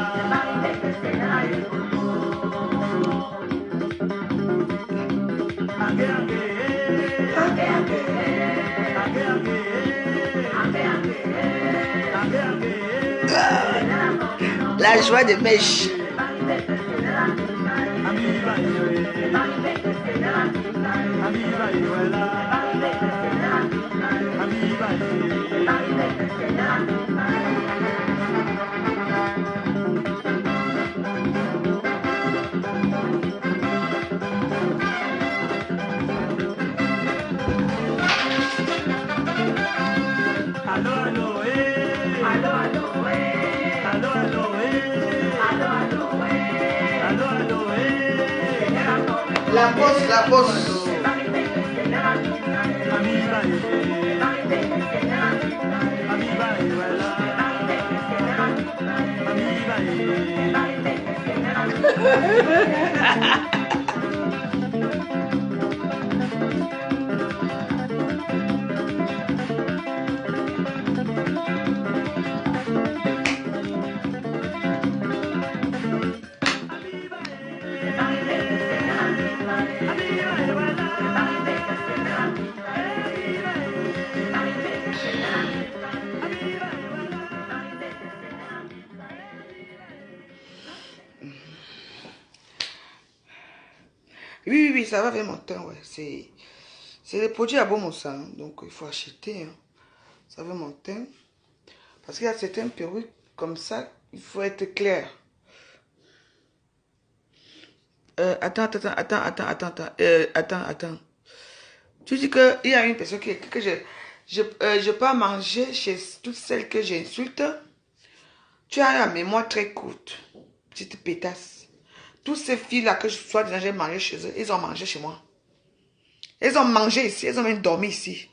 La joie des mèches. Allô, allô, eh. Allô, allô, eh. Allô, allô, eh. Allô, allô, eh. Allô, allô, eh. La bosse, la bosse. Amiba, eh. Amiba, eh, voilà. Amiba, eh. Oui, oui, oui, ça va avec mon teint, ouais. C'est des produits à bon mon sang, donc il faut acheter. Hein. Ça va avec mon teint. Parce qu'il y a certaines perruques comme ça, il faut être clair. Attends. Tu dis qu'il y a une personne que je peux manger chez toutes celles que j'insulte. Tu as la mémoire très courte, petite pétasse. Toutes ces filles-là que soi-disant j'ai mangé chez eux, ils ont mangé chez moi. Ils ont mangé ici, ils ont même dormi ici.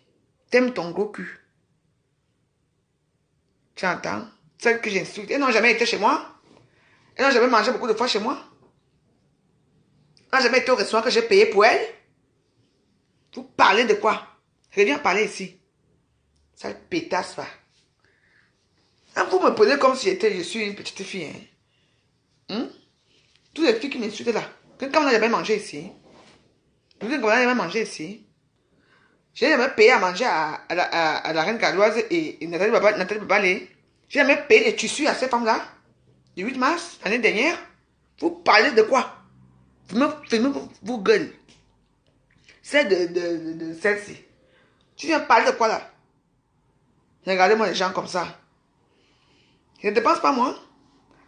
T'aimes ton gros cul. Tu entends? Celles que j'insulte, elles n'ont jamais été chez moi. Elles n'ont jamais mangé beaucoup de fois chez moi. Elles n'ont jamais été au restaurant que j'ai payé pour elles. Vous parlez de quoi? Reviens parler ici. Sale pétasse, va. Vous me prenez comme si je suis une petite fille. Hein? Toutes les filles qui m'insultent là. Quand on n'a jamais mangé ici. Vous dites qu'on n'a jamais mangé ici. J'ai jamais payé à manger à la reine Galoise et Nathalie Babalé. J'ai jamais payé les tissus à ces femmes-là. Le 8 mars, l'année dernière. Vous parlez de quoi? Filmez vos gueules. C'est de celle-ci. Tu viens parler de quoi là? Regardez-moi les gens comme ça. Je ne dépense pas moi.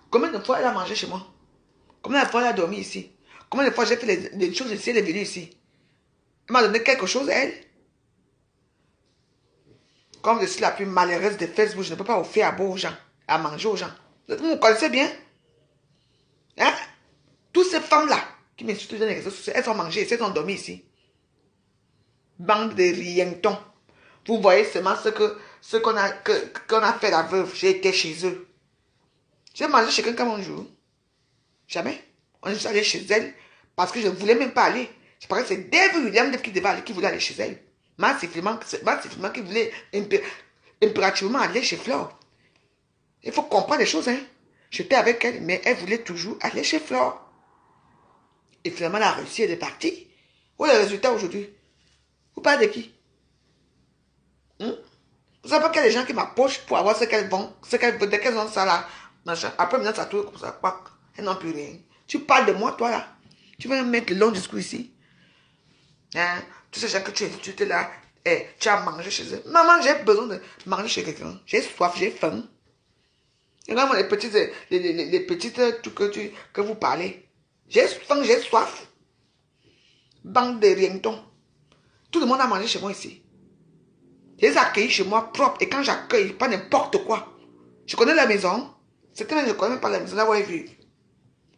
Combien de fois elle a mangé chez moi? Combien de fois elle a dormi ici? Combien de fois j'ai fait des choses ici, elle est venue ici? Elle m'a donné quelque chose, elle. Comme je suis la plus malheureuse de Facebook, je ne peux pas offrir à boire aux gens, à manger aux gens. Vous me connaissez bien? Hein? Toutes ces femmes-là qui m'insultent dans les réseaux sociaux, elles ont mangé ici, elles ont dormi ici. Bande de rientons. Vous voyez seulement ce qu'on a fait la veuve. J'ai été chez eux. J'ai mangé chez quelqu'un un jour. Jamais. On est allé chez elle parce que je ne voulais même pas aller. Je parlais que c'est David William qui voulait aller chez elle. Massivement qui voulait impérativement aller chez Flore. Il faut comprendre les choses, hein. J'étais avec elle, mais elle voulait toujours aller chez Flore. Et finalement, elle a réussi, elle est partie. Où est le résultat aujourd'hui? Vous parlez de qui? Vous savez pas qu'il y a des gens qui m'approchent pour avoir ce qu'elles vendent, dès qu'elles ont ça là, machin. Après, maintenant, ça tourne comme ça, quoi. Elles n'ont plus rien. Tu parles de moi, toi là. Tu vas me mettre le long discours ici. Hein? Tous ces gens que tu es là, tu as mangé chez eux. Maman, j'ai besoin de manger chez quelqu'un. J'ai soif, j'ai faim. Regarde-moi les petites trucs que vous parlez. J'ai faim, j'ai soif. Bande de rientons. Tout le monde a mangé chez moi ici. Je les accueillis chez moi propre. Et quand j'accueille, pas n'importe quoi. Je connais la maison. Certains, je ne connais même pas la maison là où elles vivent.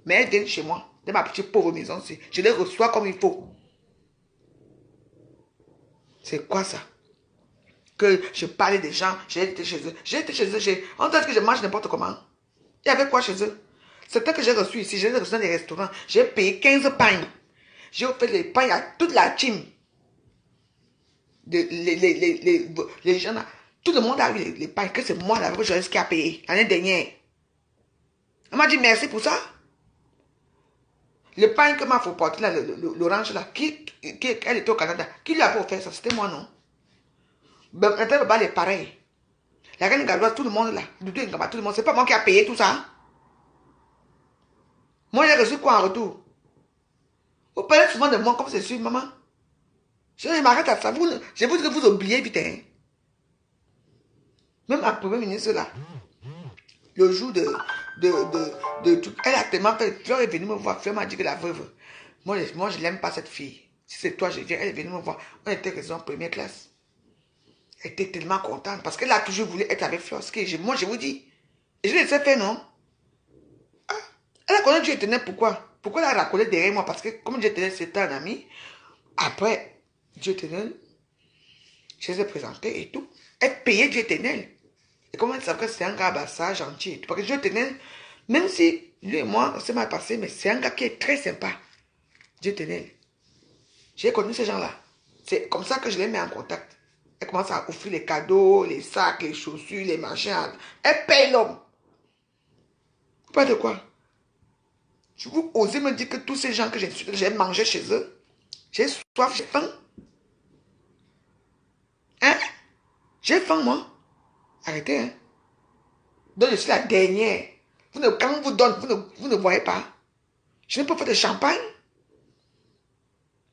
Mais elles viennent chez moi. Dans ma petite pauvre maison aussi. Je les reçois comme il faut. C'est quoi ça? Que je parlais des gens, j'ai été chez eux. J'ai été chez eux. On dit que je mange n'importe comment. Il y avait quoi chez eux? Certains que j'ai reçus ici, j'ai reçu dans des restaurants. J'ai payé 15 pains. J'ai offert les pains à toute la team. Les gens là. Tout le monde a eu les pains. Que c'est moi la qui a payé l'année dernière. On m'a dit merci pour ça. Le pain que m'a fait porter là, l'orange là, elle était au Canada. Qui lui a fait offert ça? C'était moi, non? Ben, maintenant, elle est pareil. La reine Galoise, tout le monde là. Tout le monde. C'est pas moi qui a payé tout ça. Moi, j'ai reçu quoi en retour? Vous parlez souvent de moi comme c'est sûr, maman. Je m'arrête à ça. Je vous dis que vous oubliez vite. Hein. Même la première ministre là, le jour de elle a tellement fait. Fleur est venue me voir. Fleur m'a dit que la veuve, moi je l'aime pas cette fille. Si c'est toi, je viens. Elle est venue me voir. On était raison en première classe. Elle était tellement contente parce qu'elle a toujours voulu être avec Fleur. Moi, je vous dis. Et je l'ai laissé faire, non? Ah, elle a connu Dieu éternel, pourquoi? Pourquoi elle a racolé derrière moi? Parce que comme Dieu éternel, c'était un ami. Après, Dieu éternel, je les ai présentés et tout. Elle payait Dieu éternel. Et comment elle savait que c'est un gars bassa, gentil et tout. Parce que Dieu éternel, même si lui et moi, on s'est mal passé, mais c'est un gars qui est très sympa. Dieu éternel. J'ai connu ces gens-là. C'est comme ça que je les mets en contact. Elle commence à offrir les cadeaux, les sacs, les chaussures, les machins. Elle paye l'homme. Pas de quoi. Vous osez me dire que tous ces gens que j'ai mangé chez eux, j'ai soif, j'ai faim. Hein? J'ai faim, moi. Arrêtez, hein. Donc, je suis la dernière. Quand on vous donne, vous ne voyez pas. Je ne peux pas faire de champagne.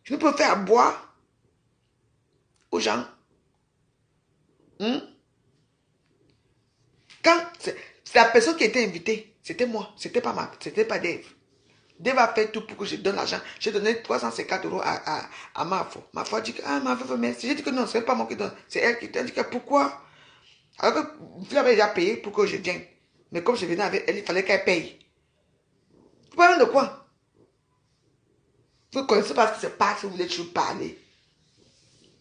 Je ne peux pas faire à boire aux gens. Quand c'est la personne qui était invitée, c'était moi, c'était pas Dave. Dave a fait tout pour que je donne l'argent. J'ai donné 350 € à Mafo. Mafo a dit que, ah, Mafo, merci. J'ai dit que non, c'est pas moi qui donne. C'est elle qui dit que pourquoi? Alors que vous l'avez déjà payé pour que je vienne. Mais comme je venais avec elle, il fallait qu'elle paye. Vous parlez de quoi? Vous ne connaissez pas ce qui se passe, vous voulez toujours parler.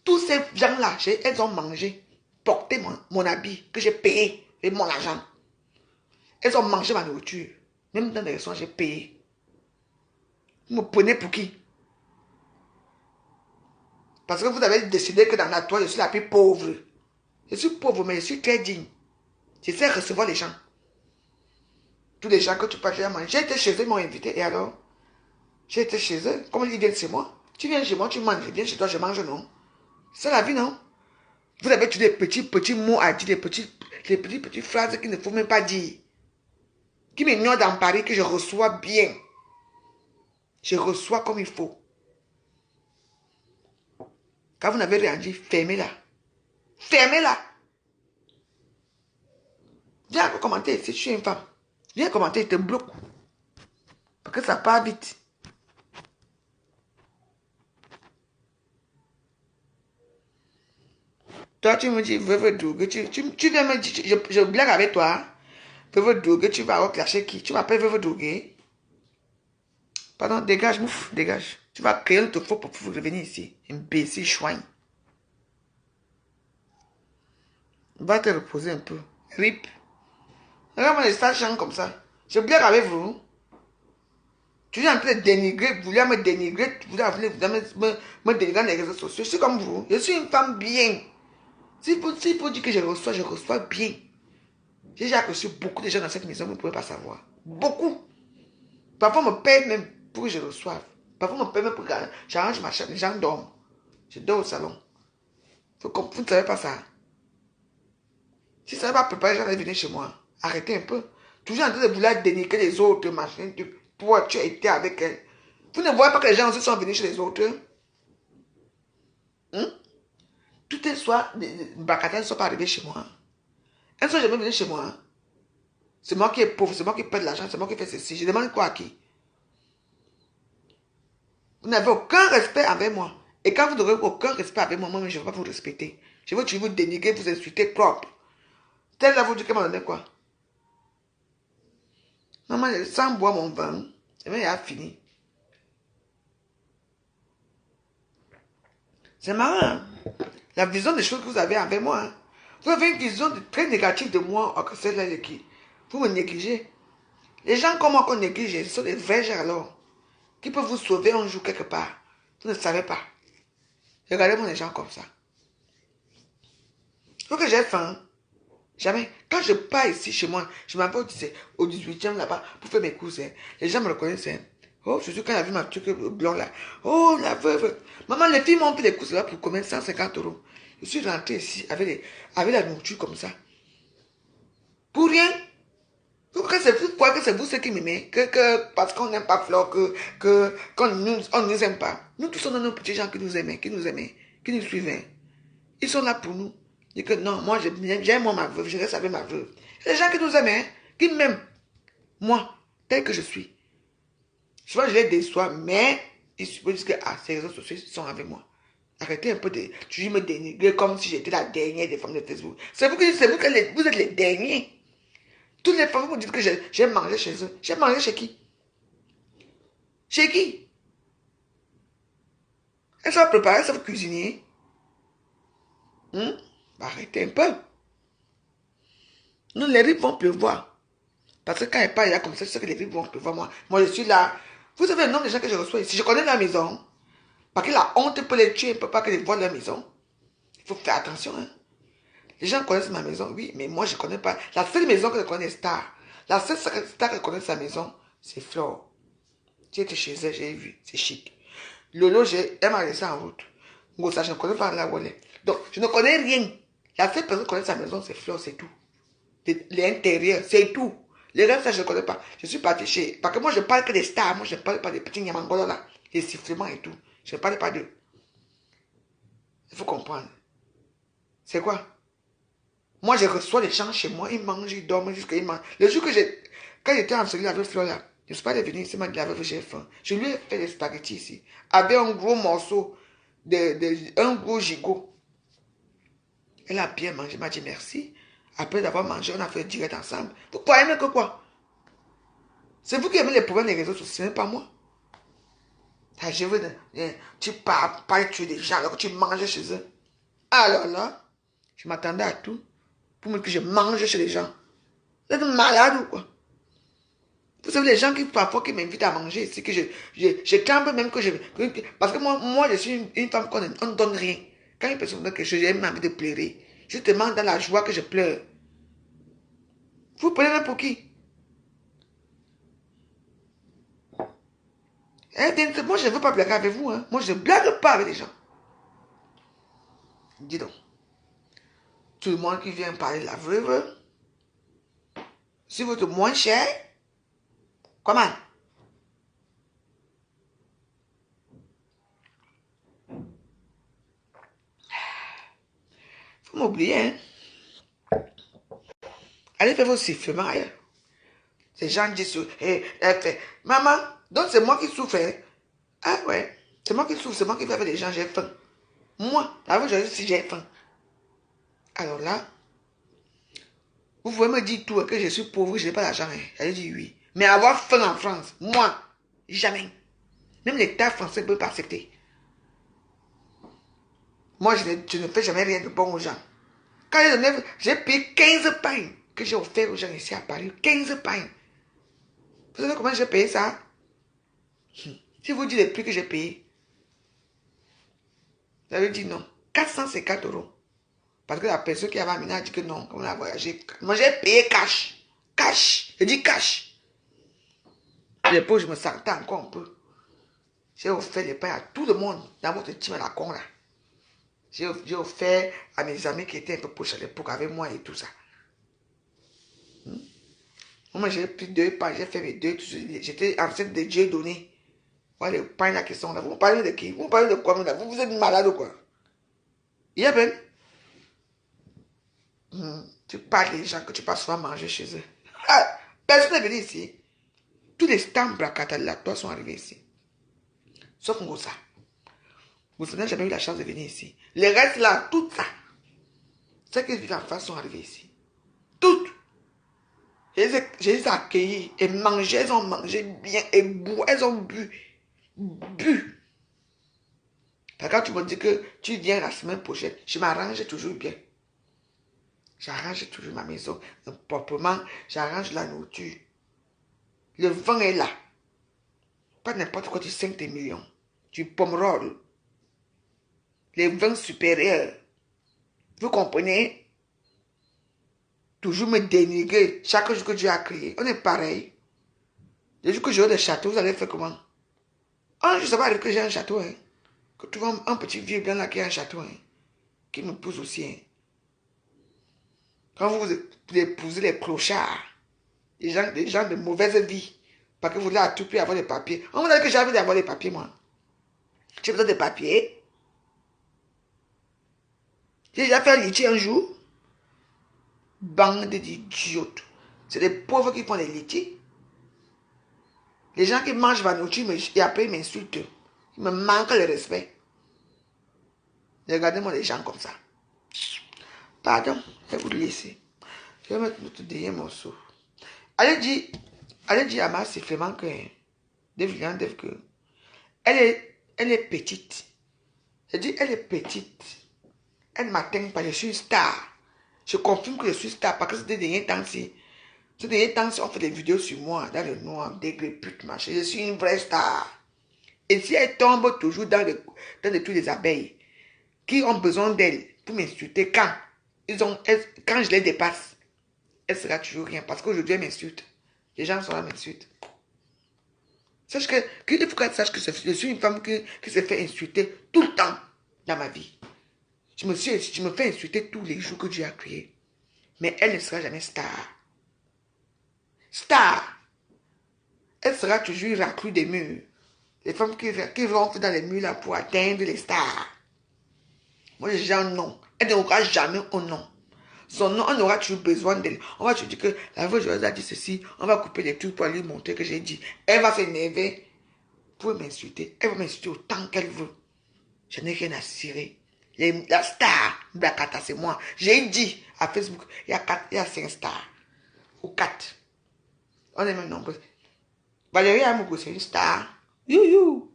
Tous ces gens-là, elles ont mangé, porté mon habit que j'ai payé et mon argent. Elles ont mangé ma nourriture. Même dans les restaurants, j'ai payé. Vous me prenez pour qui? Parce que vous avez décidé que dans la toile, je suis la plus pauvre. Je suis pauvre, mais je suis très digne. Je sais recevoir les gens. Tous les gens que tu parles à manger. J'ai été chez eux, ils m'ont invité. Et alors? J'ai été chez eux. Comme ils viennent chez moi. Tu viens chez moi, tu manges. Je viens chez toi, je mange, non? C'est la vie, non? Vous avez tous les petits mots à dire, les petites phrases qu'il ne faut même pas dire. Qui m'ignorent dans Paris, que je reçois bien. Je reçois comme il faut. Quand vous n'avez rien dit, fermez-la. Fermez-la. Viens commenter si je suis une femme. Viens commenter, il te bloque. Parce que ça part vite. Toi, tu me dis, veuve Dougue, tu viens me dire, je blague avec toi. Veuve Dougue, tu vas reclasher qui? Tu m'appelles veuve Dougue. Pardon, dégage, mouf, dégage. Tu vas créer un faux pour revenir ici. Imbécile, chouin. Va te reposer un peu. Rip. Regarde-moi les stages comme ça. Je blague avec vous. Tu es en train de dénigrer, vous voulez me dénigrer, vous voulez me dénigrer dans les réseaux sociaux. Je suis comme vous. Je suis une femme bien. S'il faut dire que je reçois bien. J'ai déjà reçu beaucoup de gens dans cette maison, vous ne pouvez pas savoir. Beaucoup. Parfois, on me paye même pour que je reçoive. Parfois, on me paye même pour que j'arrange ma chambre. Les gens dorment. Je dors au salon. Vous ne savez pas ça. Si ça ne va pas préparer, les gens allaient venir chez moi. Arrêtez un peu. Toujours en train de vouloir dénigrer les autres, machin. Toi, tu as été avec elle. Vous ne voyez pas que les gens aussi sont venus chez les autres? Toutes les soirs, les bacatelles ne sont pas arrivés chez moi. Elles ne sont jamais venues chez moi. C'est moi qui est pauvre, c'est moi qui paie de l'argent, c'est moi qui fais ceci. Je demande quoi à qui? Vous n'avez aucun respect avec moi. Et quand vous n'aurez aucun respect avec moi, moi, je ne vais pas vous respecter. Je veux toujours vous dénigrer, vous insulter propre. Tel là, vous dites qu'elle m'a donné quoi? Maman, sans boire mon vin, et bien, il a fini. C'est marrant, hein? La vision des choses que vous avez avec moi. Hein? Vous avez une vision très négative de moi, que celle-là de qui? Vous me négligez. Les gens comme moi qu'on néglige, ce sont des vrais gens alors, qui peuvent vous sauver un jour quelque part. Vous ne savez pas. Regardez-moi les gens comme ça. Il faut que j'ai faim. Jamais. Quand je pars ici chez moi, je m'appelle au 18e là-bas pour faire mes courses. Hein. Les gens me reconnaissent. Hein. Oh, je suis quand elle a vu ma truc blanc là. Oh, la veuve. Maman, les filles m'ont pris les courses là pour combien? 150 euros. Je suis rentré ici avec la nourriture comme ça. Pour rien. Vous croyez que c'est vous ceux qui m'aimez, parce qu'on n'aime pas Flore, qu'on ne nous aime pas. Nous tous sommes nos petits gens qui nous aiment, qui nous suivent. Ils sont là pour nous. Et que non, moi j'aime moi ma veuve, je reste avec ma veuve. Les gens qui nous aiment, qui m'aiment, moi, tel que je suis. Souvent je les déçois, mais ils supposent que ces réseaux sociaux sont avec moi. Arrêtez un peu de toujours me dénigrer comme si j'étais la dernière des femmes de Facebook. C'est vous que vous êtes les derniers. Toutes les femmes vous dites que j'ai mangé chez eux. J'ai mangé chez qui? Chez qui? Elles sont préparées, elles savent cuisiner. Arrêtez un peu. Nous, les rives vont pleuvoir. Parce que quand il parle, il y a comme ça, je sais que les rives vont pleuvoir. Moi, je suis là. Vous savez le nombre de gens que je reçois ici. Je connais la maison. Parce que la honte peut les tuer, ne peut pas qu'ils voient leur maison. Il faut faire attention. Hein. Les gens connaissent ma maison, oui, mais moi, je ne connais pas. La seule maison que je connais est Star. La seule Star que je connais sa maison, c'est Flore. J'ai été chez elle, j'ai vu, c'est chic. Lolo, elle m'a laissé en route. Ngosa, je ne connais pas là où elle est. Donc, je ne connais rien. La seule personne qui connaît sa maison, c'est Flore, c'est tout. L'intérieur, c'est tout. Les rêves, ça, je ne connais pas. Je suis parti chez... Parce que moi, je ne parle que des stars. Moi, je ne parle pas des petits Niamangola là. Les sifflements et tout. Je ne parle pas d'eux. Il faut comprendre. C'est quoi? Moi, je reçois les gens chez moi, ils mangent, ils dorment jusqu'à ils mangent. Le jour que quand j'étais en Syrie avec Flore là, je ne suis pas venu ici, il m'a dit, j'ai faim. Je lui ai fait des spaghettis ici, avec un gros morceau, un gros gigot. Elle a bien mangé, elle m'a dit merci. Après d'avoir mangé, on a fait direct ensemble. Vous croyez même que quoi? C'est vous qui aimez les problèmes des réseaux sociaux, ce n'est pas moi. Tu pars tuer des gens alors que tu manges chez eux. Alors là, je m'attendais à tout. Pour me dire que je mange chez les gens. Vous êtes malade ou quoi? Vous savez, les gens qui parfois qui m'invitent à manger ici, que je tremble même que parce que moi je suis une femme qu'on ne donne rien. Quand une personne me dit que j'ai même envie de pleurer, justement dans la joie que je pleure. Vous prenez même pour qui? Moi je ne veux pas blaguer avec vous. Hein. Moi je ne blague pas avec les gens. Dis donc. tout le monde qui vient parler de la veuve. Si vous êtes moins cher, comment? Faut m'oublier, hein? Allez faire vos sifflements ailleurs. Ces gens disent, maman, donc c'est moi qui souffre. Hein? Ah ouais, c'est moi qui souffre, c'est moi qui fais avec les gens, j'ai faim. Moi, avant je dis si j'ai faim. Alors là, vous pouvez me dire tout, que je suis pauvre, je n'ai pas d'argent. Hein? Elle dit oui. Mais avoir faim en France, moi, jamais. Même l'État français ne peut pas accepter. Moi, je ne fais jamais rien de bon aux gens. Quand j'ai payé 15 pains que j'ai offert aux gens ici à Paris. 15 pains. Vous savez comment j'ai payé ça? Si vous dites les prix que j'ai payé, vous avez dit non. 450 €. Parce que la personne qui avait amené a dit que non, comme on a voyagé. Moi, j'ai payé cash. Cash. Je dis cash. L'époque, je me sentais encore un peu. J'ai offert les pains à tout le monde dans votre team à la con là. J'ai offert à mes amis qui étaient un peu proches à l'époque avec moi et tout ça. Moi, j'ai pris 2 pains, j'ai fait mes 2. J'étais enceinte de Dieu donné. Voilà les pains là qui sont là. Vous parlez de qui? Vous parlez de quoi là? Vous êtes malade ou quoi? Il y a ben. Tu parles des gens que tu passes souvent manger chez eux. Ah, personne n'est venu ici. Tous les stamps bracatalateurs sont arrivés ici. Sauf Ngosa. Ngosa n'a jamais eu la chance de venir ici. Les restes là, tout ça. Ceux qui vivent en face sont arrivés ici. Toutes. Je les ai accueillis et mangé. Elles ont mangé bien et bu. Elles ont bu. Bu. Quand tu me dis que tu viens la semaine prochaine, je m'arrange toujours bien. J'arrange toujours ma maison proprement. J'arrange la nourriture. Le vin est là. Pas n'importe quoi, tu 5 millions. Tu pommerolles. Les vins supérieurs. Vous comprenez? Toujours me dénigrer chaque jour que Dieu a créé. On est pareil. Le jour que j'aurai des châteaux, vous allez faire comment? Ah, je ne sais pas que j'ai un château. Hein. Que tu vois un petit vieux blanc là qui a un château. Hein. Qui me pousse aussi. Hein. Quand vous épousez les clochards, des gens de mauvaise vie, parce que vous voulez à tout prix avoir des papiers. On vous a dit que j'ai envie d'avoir des papiers, moi. J'ai besoin de papiers. J'ai déjà fait un litier un jour. Bande d'idiotes. C'est les pauvres qui font les litiers. Les gens qui mangent ma nourriture et après ils m'insultent. Ils me manquent le respect. Regardez-moi les gens comme ça. Pardon, je vais vous laisser. Je vais mettre notre dernier morceau. Allez dire à ma sifflement que elle est petite. Je dis elle est petite. Elle ne m'atteint pas, je suis une star. Je confirme que je suis star parce que ces derniers temps-ci, on fait des vidéos sur moi, dans le noir, dégrépute, machin. Je suis une vraie star. Et si elle tombe toujours dans les trous des abeilles, qui ont besoin d'elle pour m'insulter, quand je les dépasse, elle sera toujours rien. Parce qu'aujourd'hui, elle m'insulte. Les gens sont là, m'insultent. Sache il faut qu'elle sache que je suis une femme qui se fait insulter tout le temps dans ma vie. Je me fais insulter tous les jours que Dieu a créé. Mais elle ne sera jamais star. Star. Elle sera toujours raclue des murs. Les femmes qui rentrent dans les murs là pour atteindre les stars. Moi, j'ai un nom. Elle n'aura jamais un nom. Son nom, on aura toujours besoin d'elle. On va te dire que la voix a dit ceci. On va couper les trucs pour lui montrer que j'ai dit. Elle va s'énerver pour m'insulter. Elle va m'insulter autant qu'elle veut. Je n'ai rien à cirer. La star, Blakata, c'est moi. J'ai dit à Facebook, il y a 5 stars. Ou 4. On est même nombreux. Valérie Amougou, c'est une star. You.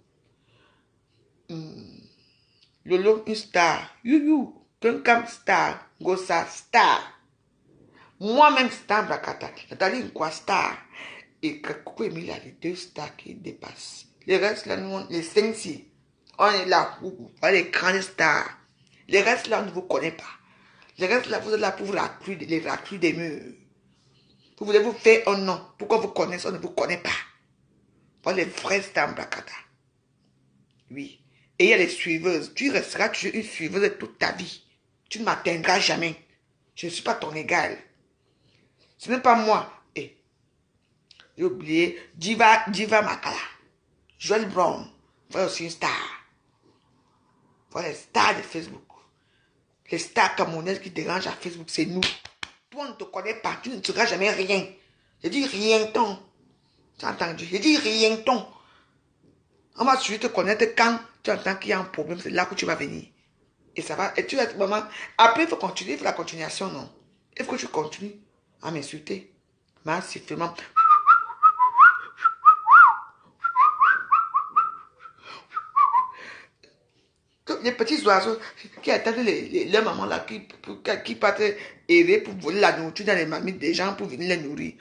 Lolo, une star. You. Kenkam, star. Gossa, star. Moi-même, star, Blakata. Nathalie, quoi, star. Et Coucou Emilia, les 2 stars qui dépassent. Les restes, là, nous, les 5-6. On est là pour les grandes stars. Les restes là, on ne vous connaît pas. Les restes là, vous êtes là pour les raclus des murs. Vous voulez vous faire un nom. Pourquoi vous connaissez, on ne vous connaît pas. Voilà les vrais stars Blakata. Oui. Et il y a les suiveuses. Tu resteras toujours une suiveuse toute ta vie. Tu ne m'atteindras jamais. Je ne suis pas ton égal. Ce n'est pas moi. Et j'ai oublié Diva Makala. Joël Brown. Voilà aussi une star. Voilà les stars de Facebook. Les stars camerounaises qui dérangent à Facebook, c'est nous. Toi, on ne te connaît pas. Tu ne seras jamais rien. Je dis rien ton. Tu as entendu? Je dis rien ton. On va juste te connaître quand tu entends qu'il y a un problème. C'est là que tu vas venir. Et ça va. Et tu vas être maman. Après, il faut continuer. Il faut la continuation, non? Il faut que tu continues à m'insulter. Massivement. Les petits oiseaux qui attendent les mamans là qui partent errer pour voler la nourriture dans les mamies des gens pour venir les nourrir.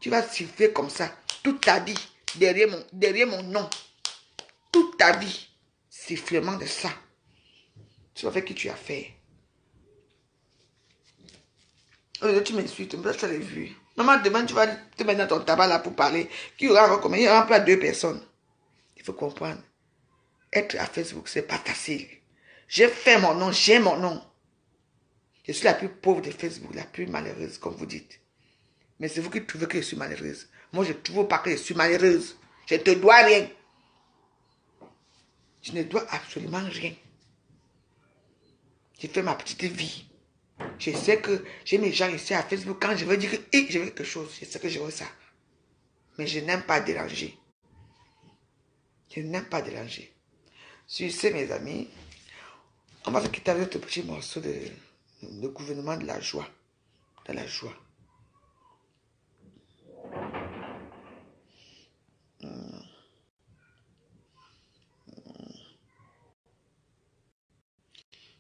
Tu vas siffler comme ça toute ta vie derrière mon nom. Toute ta vie. Sifflement de ça. Tu vas faire qui tu as fait. Tu m'insultes, je l'ai vu. Maman, demain, tu vas te mettre dans ton tabac là pour parler. Qui aura recommandé? Il y aura pas 2 personnes. Il faut comprendre. Être à Facebook, c'est pas facile. J'ai fait mon nom, j'ai mon nom. Je suis la plus pauvre de Facebook, la plus malheureuse, comme vous dites. Mais c'est vous qui trouvez que je suis malheureuse. Moi, je ne trouve pas que je suis malheureuse. Je ne te dois rien. Je ne dois absolument rien. J'ai fait ma petite vie. Je sais que j'ai mes gens ici à Facebook. Quand je veux dire que je veux quelque chose, je sais que je veux ça. Mais je n'aime pas déranger. Je n'aime pas déranger. Sur ce, mes amis, on va se quitter avec ce petit morceau de gouvernement de la joie. De la joie.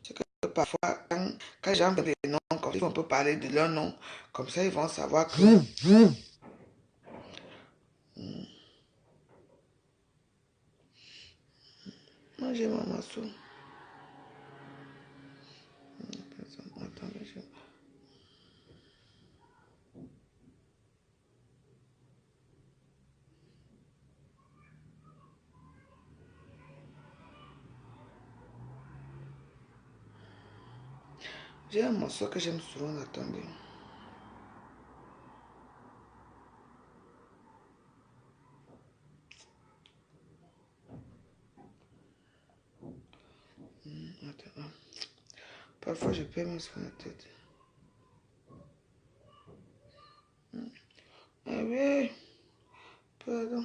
C'est que parfois, quand les gens donnent des noms, comme ça, on peut parler de leur nom. Comme ça, ils vont savoir que... Moi, j'ai mon morceau. Attendez, j'ai un morceau que j'aime souvent. Attendez. Attends. Parfois, je perds même sur la tête. Ah oui, pardon.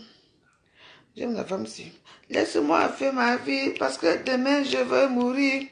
J'aime la femme si. Laisse-moi faire ma vie parce que demain, je veux mourir.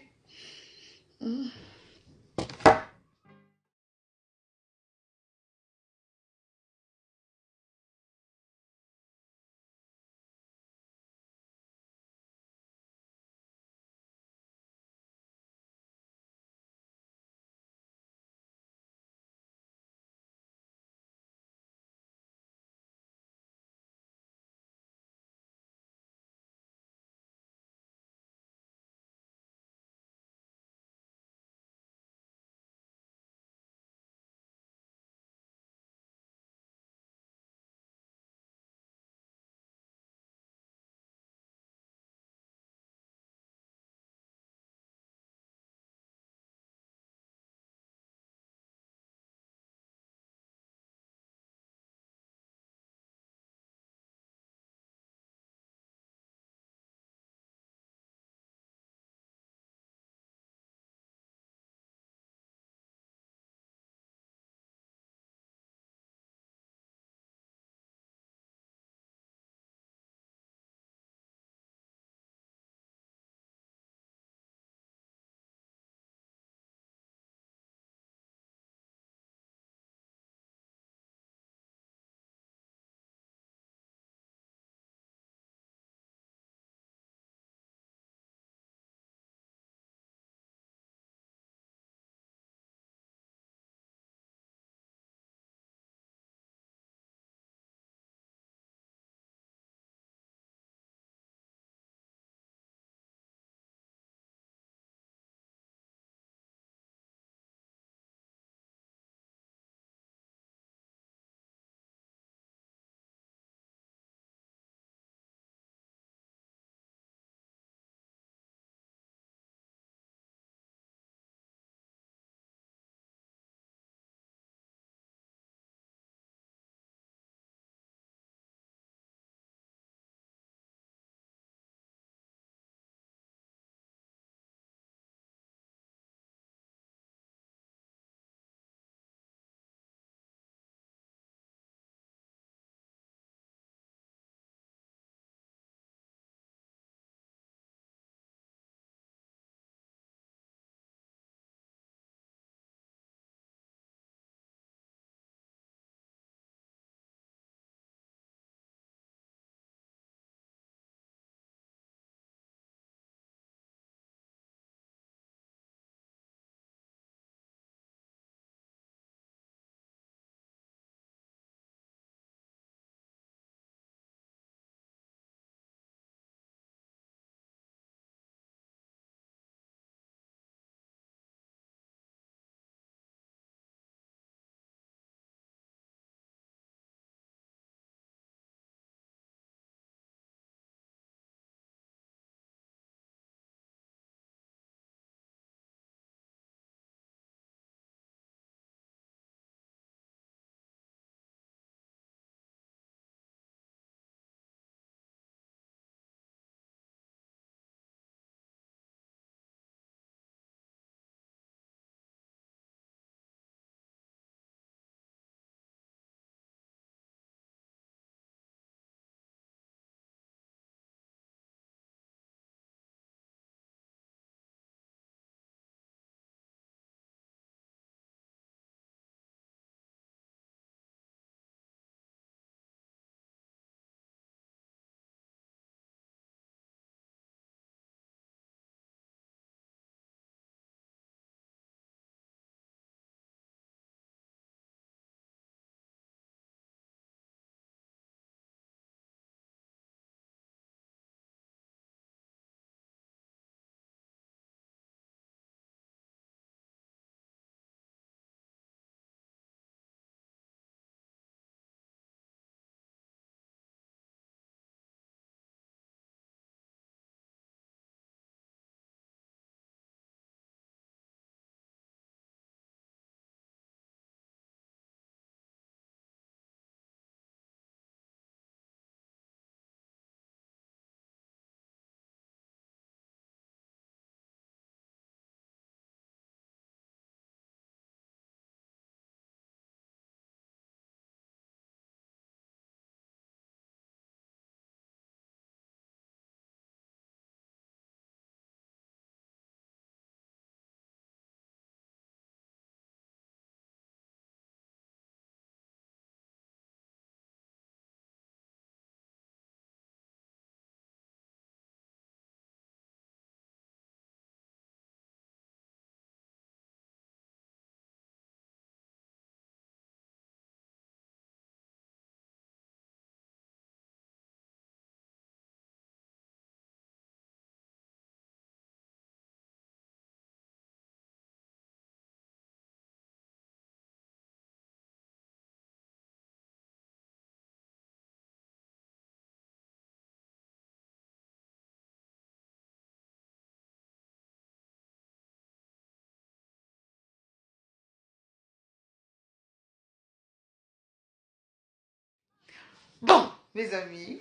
Bon, mes amis,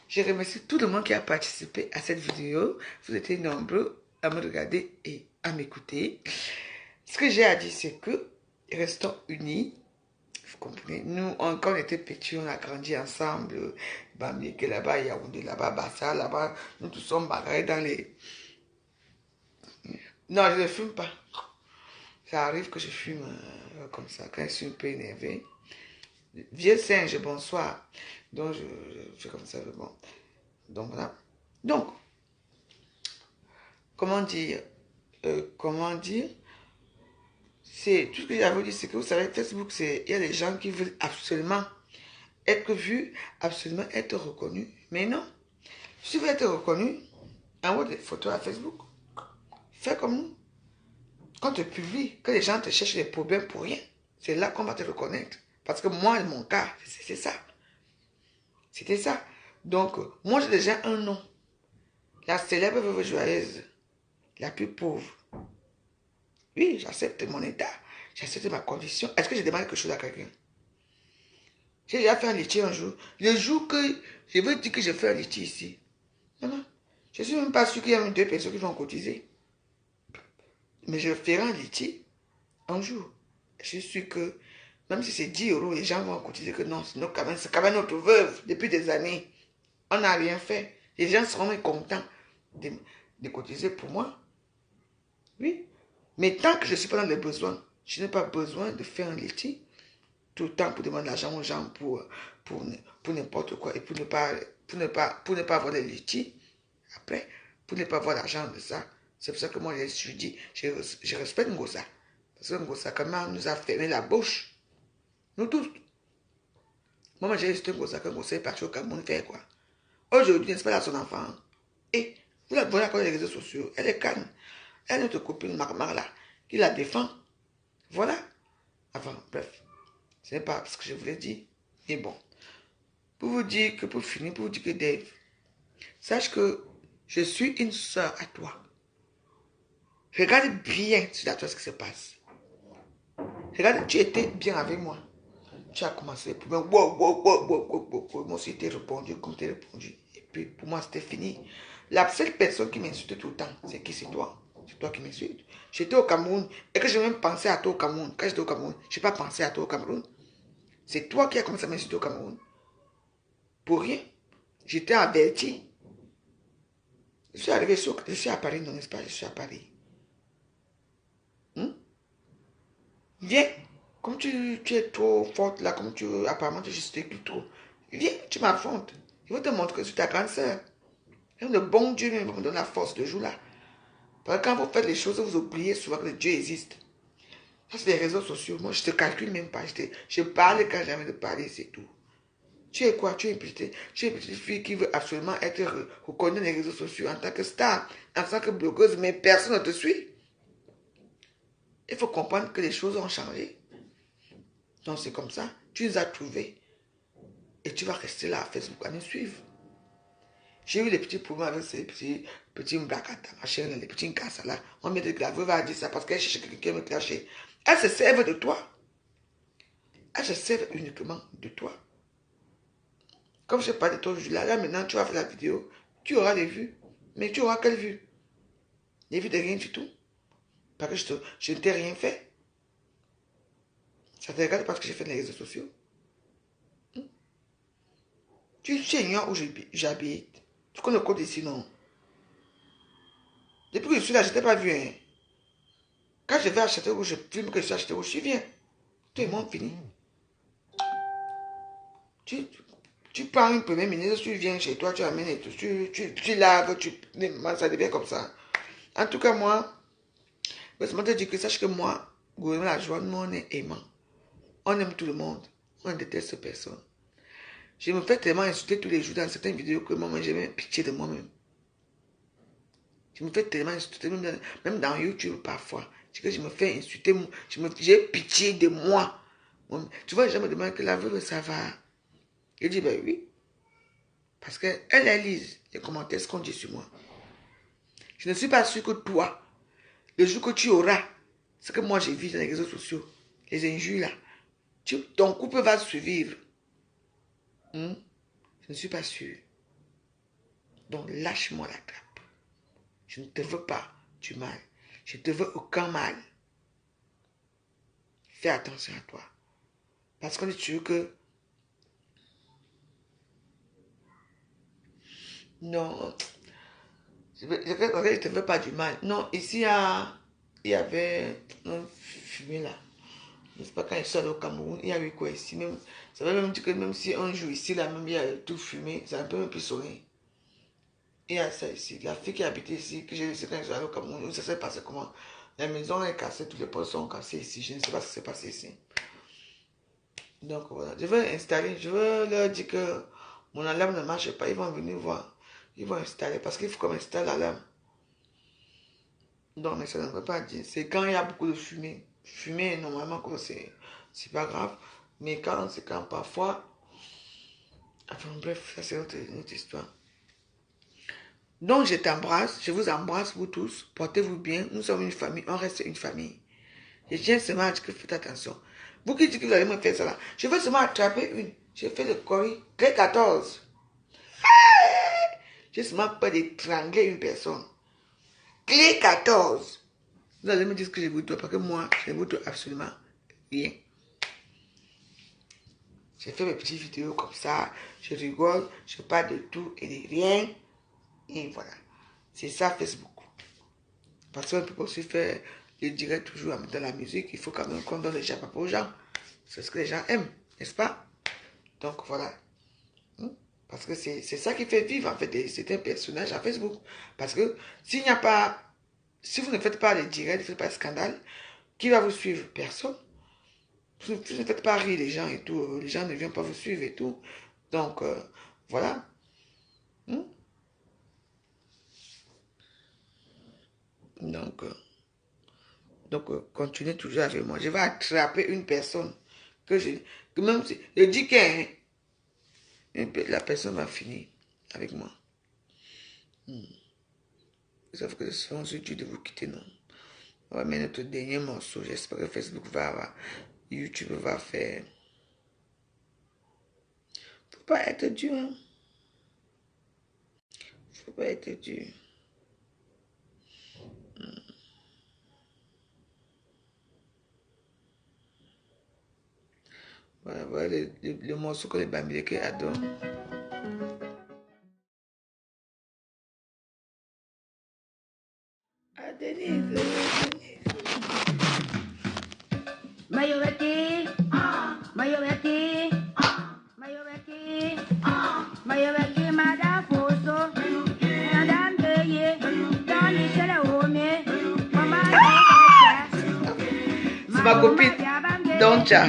je remercie tout le monde qui a participé à cette vidéo. Vous étiez nombreux à me regarder et à m'écouter. Ce que j'ai à dire, c'est que restons unis. Vous comprenez? Nous, quand on était petits, on a grandi ensemble. Bambileke là-bas, Yaoundé là-bas, Bassa là-bas. Nous tous sommes bagarrés dans les... Non, je ne fume pas. Ça arrive que je fume comme ça, quand je suis un peu énervé. Vieux singe, bonsoir. Donc, je fais comme ça, bon. Donc, voilà. Donc, comment dire? C'est tout ce que j'avais dit, c'est que vous savez, Facebook, il y a des gens qui veulent absolument être vus, absolument être reconnus. Mais non. Si tu veux être reconnu, envoie des photos à Facebook. Fais comme nous. Quand tu publies, que les gens te cherchent des problèmes pour rien, c'est là qu'on va te reconnaître. Parce que moi, mon cas, c'est ça. C'était ça. Donc, moi, j'ai déjà un nom. La célèbre veuve joyeuse. La plus pauvre. Oui, j'accepte mon état. J'accepte ma condition. Est-ce que je demande quelque chose à quelqu'un? J'ai déjà fait un litige un jour. Le jour que je veux dire que j'ai fait un litige ici. Non, non. Je ne suis même pas sûr qu'il y a même 2 personnes qui vont cotiser. Mais je ferai un litige un jour. Je suis sûr que même si c'est 10 euros, les gens vont cotiser que non, c'est quand même notre veuve depuis des années. On n'a rien fait. Les gens seront même contents de cotiser pour moi. Oui. Mais tant que je ne suis pas dans les besoins, je n'ai pas besoin de faire un litige tout le temps pour demander l'argent aux gens pour n'importe quoi et pour ne pas avoir des litiges. Après, pour ne pas avoir l'argent de ça, c'est pour ça que moi je suis dit, je respecte Ngoza. Parce que Ngoza, quand même, nous a fermé la bouche. Nous tous. Moi, j'ai juste Ngoza, que Ngoza est parti au Cameroun faire quoi. Aujourd'hui, n'est-ce pas là son enfant? Et vous la voyez encore les réseaux sociaux, elle est calme. Elle est notre copine Marmar là, qui la défend. Voilà. Enfin, bref. Ce n'est pas ce que je voulais dire. Mais bon. Pour vous dire que, pour finir, pour vous dire que Dave, sache que je suis une soeur à toi. Regarde bien sur toi ce qui se passe. Regarde, tu étais bien avec moi. Tu as commencé pour me... Moi aussi, t'ai répondu comme t'es répondu. Et puis, pour moi, c'était fini. La seule personne qui m'insulte tout le temps, c'est qui? C'est toi. C'est toi qui m'insultes. J'étais au Cameroun et que j'ai même pensé à toi au Cameroun. Quand j'étais au Cameroun, je n'ai pas pensé à toi au Cameroun. C'est toi qui as commencé à m'insulter au Cameroun. Pour rien. J'étais averti. Je suis arrivé je suis à Paris, non, n'est-ce pas? Je suis à Paris. Viens. Comme tu es trop forte là, comme apparemment tu gesticules trop. Viens, tu m'affrontes. Je vais te montrer que je suis ta grande sœur. Et le bon Dieu va me donner la force de jour là. Parce que quand vous faites les choses, vous oubliez souvent que Dieu existe. Ça, c'est les réseaux sociaux. Moi, je te calcule même pas. Je parle quand j'ai envie de parler, c'est tout. Tu es quoi? Tu es une petite fille qui veut absolument être reconnue dans les réseaux sociaux en tant que star, en tant que blogueuse, mais personne ne te suit. Il faut comprendre que les choses ont changé. Donc, c'est comme ça. Tu nous as trouvés. Et tu vas rester là à Facebook à nous suivre. J'ai eu les petits problèmes avec ces petits mbakata, machin, les petits casses là. On met de la veuve à dire ça parce qu'elle cherche quelqu'un qui me clasher. Elle se servent de toi. Elle se servent uniquement de toi. Comme je parle de toi aujourd'hui, là maintenant tu vas faire la vidéo, tu auras les vues. Mais tu auras quelle vue? Les vues de rien du tout. Parce que je ne t'ai rien fait. Ça te regarde parce que j'ai fait les réseaux sociaux. Tu ignores où j'habite. Tu connais le code ici, non? Depuis que je suis là, je ne t'ai pas vu. Hein. Quand je vais à Châteauroux, je filme que je suis à Châteauroux, je viens. Tout est monde fini. Tu prends une première ministre, tu viens chez toi, tu amènes et tout, tu laves, ça devient comme ça. En tout cas, moi, je te dire que sache que moi, gouvernement la joie, nous on est aimant. On aime tout le monde. On déteste personne. Je me fais tellement insulter tous les jours dans certaines vidéos que moi, j'ai même pitié de moi-même. Je me fais tellement insulter, même dans YouTube parfois. C'est que je me fais insulter, j'ai pitié de moi. Tu vois, les gens me demandent que la veuve, ça va. Je dis, ben oui. Parce qu'elle lise les commentaires, ce qu'on dit sur moi. Je ne suis pas sûr que toi, le jour que tu auras ce que moi j'ai vu dans les réseaux sociaux, les injures là, ton couple va survivre. Je ne suis pas sûre. Donc, lâche-moi la trappe. Je ne te veux pas du mal. Je ne te veux aucun mal. Fais attention à toi. Parce qu'on dit toujours que... Non, je ne te veux pas du mal. Non, ici, il y avait un fumé là. Je ne sais pas quand il sort au Cameroun, il y a eu quoi ici même. Ça veut même dire que même si un jour ici, là, même il y a tout fumé, ça peut même plus sonner. Il y a ça ici. La fille qui habitait ici, que j'ai laissé quand je suis allé au Cameroun, ça s'est passé comment? La maison est cassée, tous les postes sont cassés ici. Je ne sais pas ce qui s'est passé ici. Donc voilà, je veux installer, je veux leur dire que mon alarme ne marche pas. Ils vont venir voir. Ils vont installer parce qu'il faut qu'on installe l'alarme. Donc, mais ça ne veut pas dire. C'est quand il y a beaucoup de fumée. Fumée, normalement, c'est pas grave. Mais quand parfois. Enfin, bref, ça c'est notre histoire. Donc, je t'embrasse. Je vous embrasse, vous tous. Portez-vous bien. Nous sommes une famille. On reste une famille. Je tiens seulement à dire que faites attention. Vous qui dites que vous allez me faire ça là. Je veux seulement attraper une. J'ai fait le cori. Clé 14. J'ai seulement peur d'étrangler une personne. Clé 14. Vous allez me dire ce que je vous dois, parce que moi, je ne vous dois absolument rien. J'ai fait mes petites vidéos comme ça, je rigole, je parle de tout et de rien. Et voilà. C'est ça Facebook. Parce qu'on peut aussi faire le direct toujours en mettant la musique. Il faut quand même qu'on donne les gens aux gens. C'est ce que les gens aiment, n'est-ce pas? Donc voilà. Parce que c'est ça qui fait vivre en fait certains personnages à Facebook. Parce que s'il n'y a pas, si vous ne faites pas les directs, vous ne faites pas de scandale, qui va vous suivre? Personne. Vous ne faites pas rire les gens et tout. Les gens ne viennent pas vous suivre et tout. Donc, voilà. Hmm? Donc, continuez toujours avec moi. Je vais attraper une personne que même si je dis que la personne va finir avec moi. Sauf que ce sont dur de vous quitter, non. On va mettre notre dernier morceau. J'espère que Facebook va avoir, YouTube va faire. Faut pas être dur, hein. Faut pas être dur. Voilà, voilà le morceau que les Bamileke adorent. Ah, Denise. Mayoreti, Mayoreti, Mayoreti, Mayoreti, Madame Fosso, Madame Beye, dans les chalets, Maman, C'est ma copine, Doncha.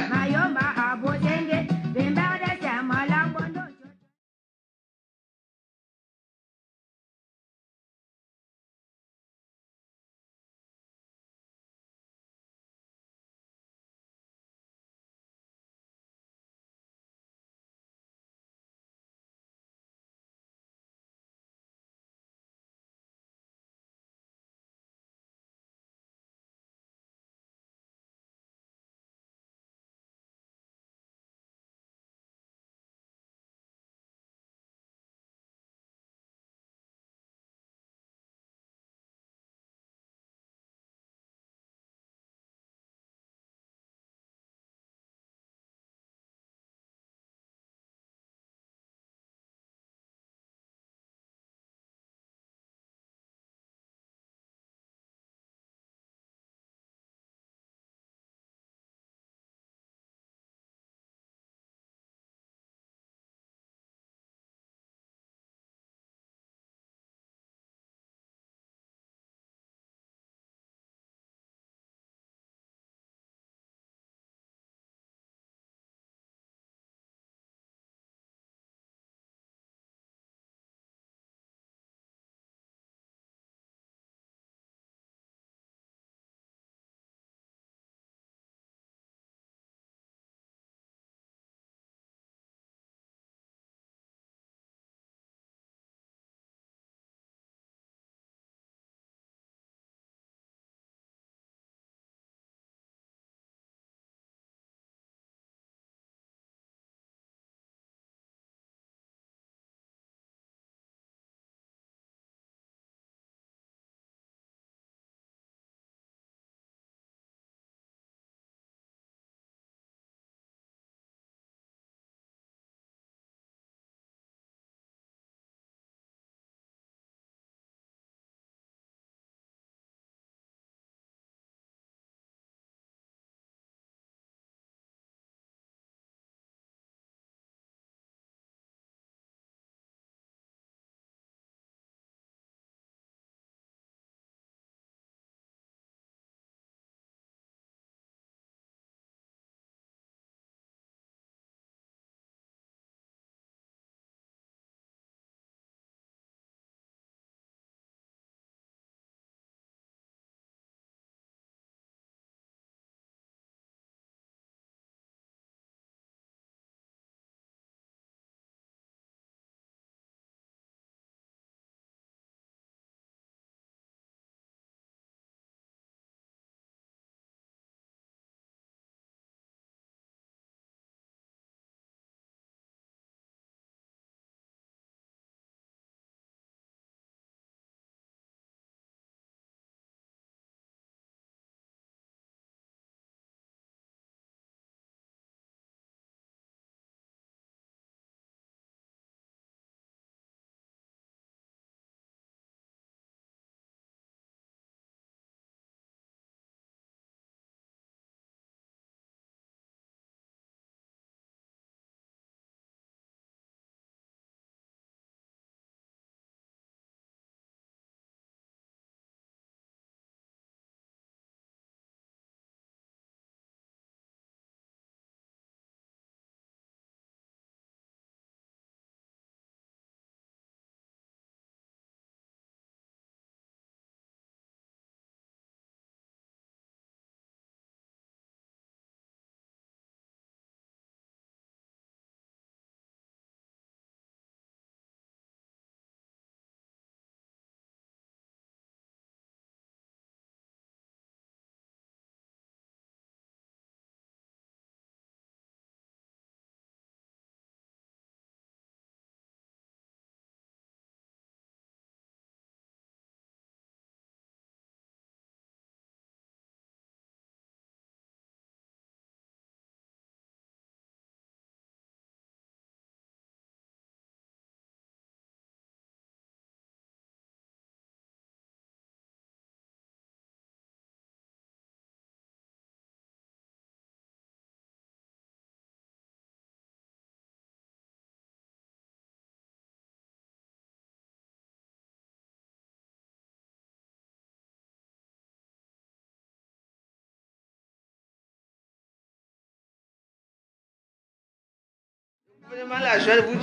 Vraiment la joie de vous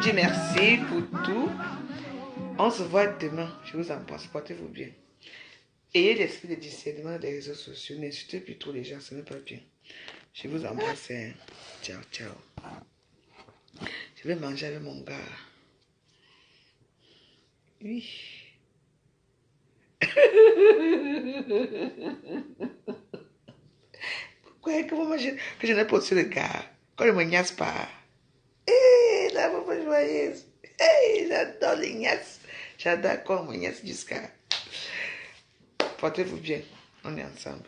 dire merci pour tout. On se voit demain. Je vous embrasse. Portez-vous bien. Ayez l'esprit de discernement des réseaux sociaux. N'insultez plus trop les gens, ce n'est pas bien. Je vous embrasse. Hein. Ciao, ciao. Je vais manger avec mon gars. Oui. Pourquoi que je n'ai pas reçu le gars? Quand il ne me niasse pas. La maman joyeuse. J'adore les niasses. J'adore quand on me niasse jusqu'à. Portez-vous bien. On est ensemble.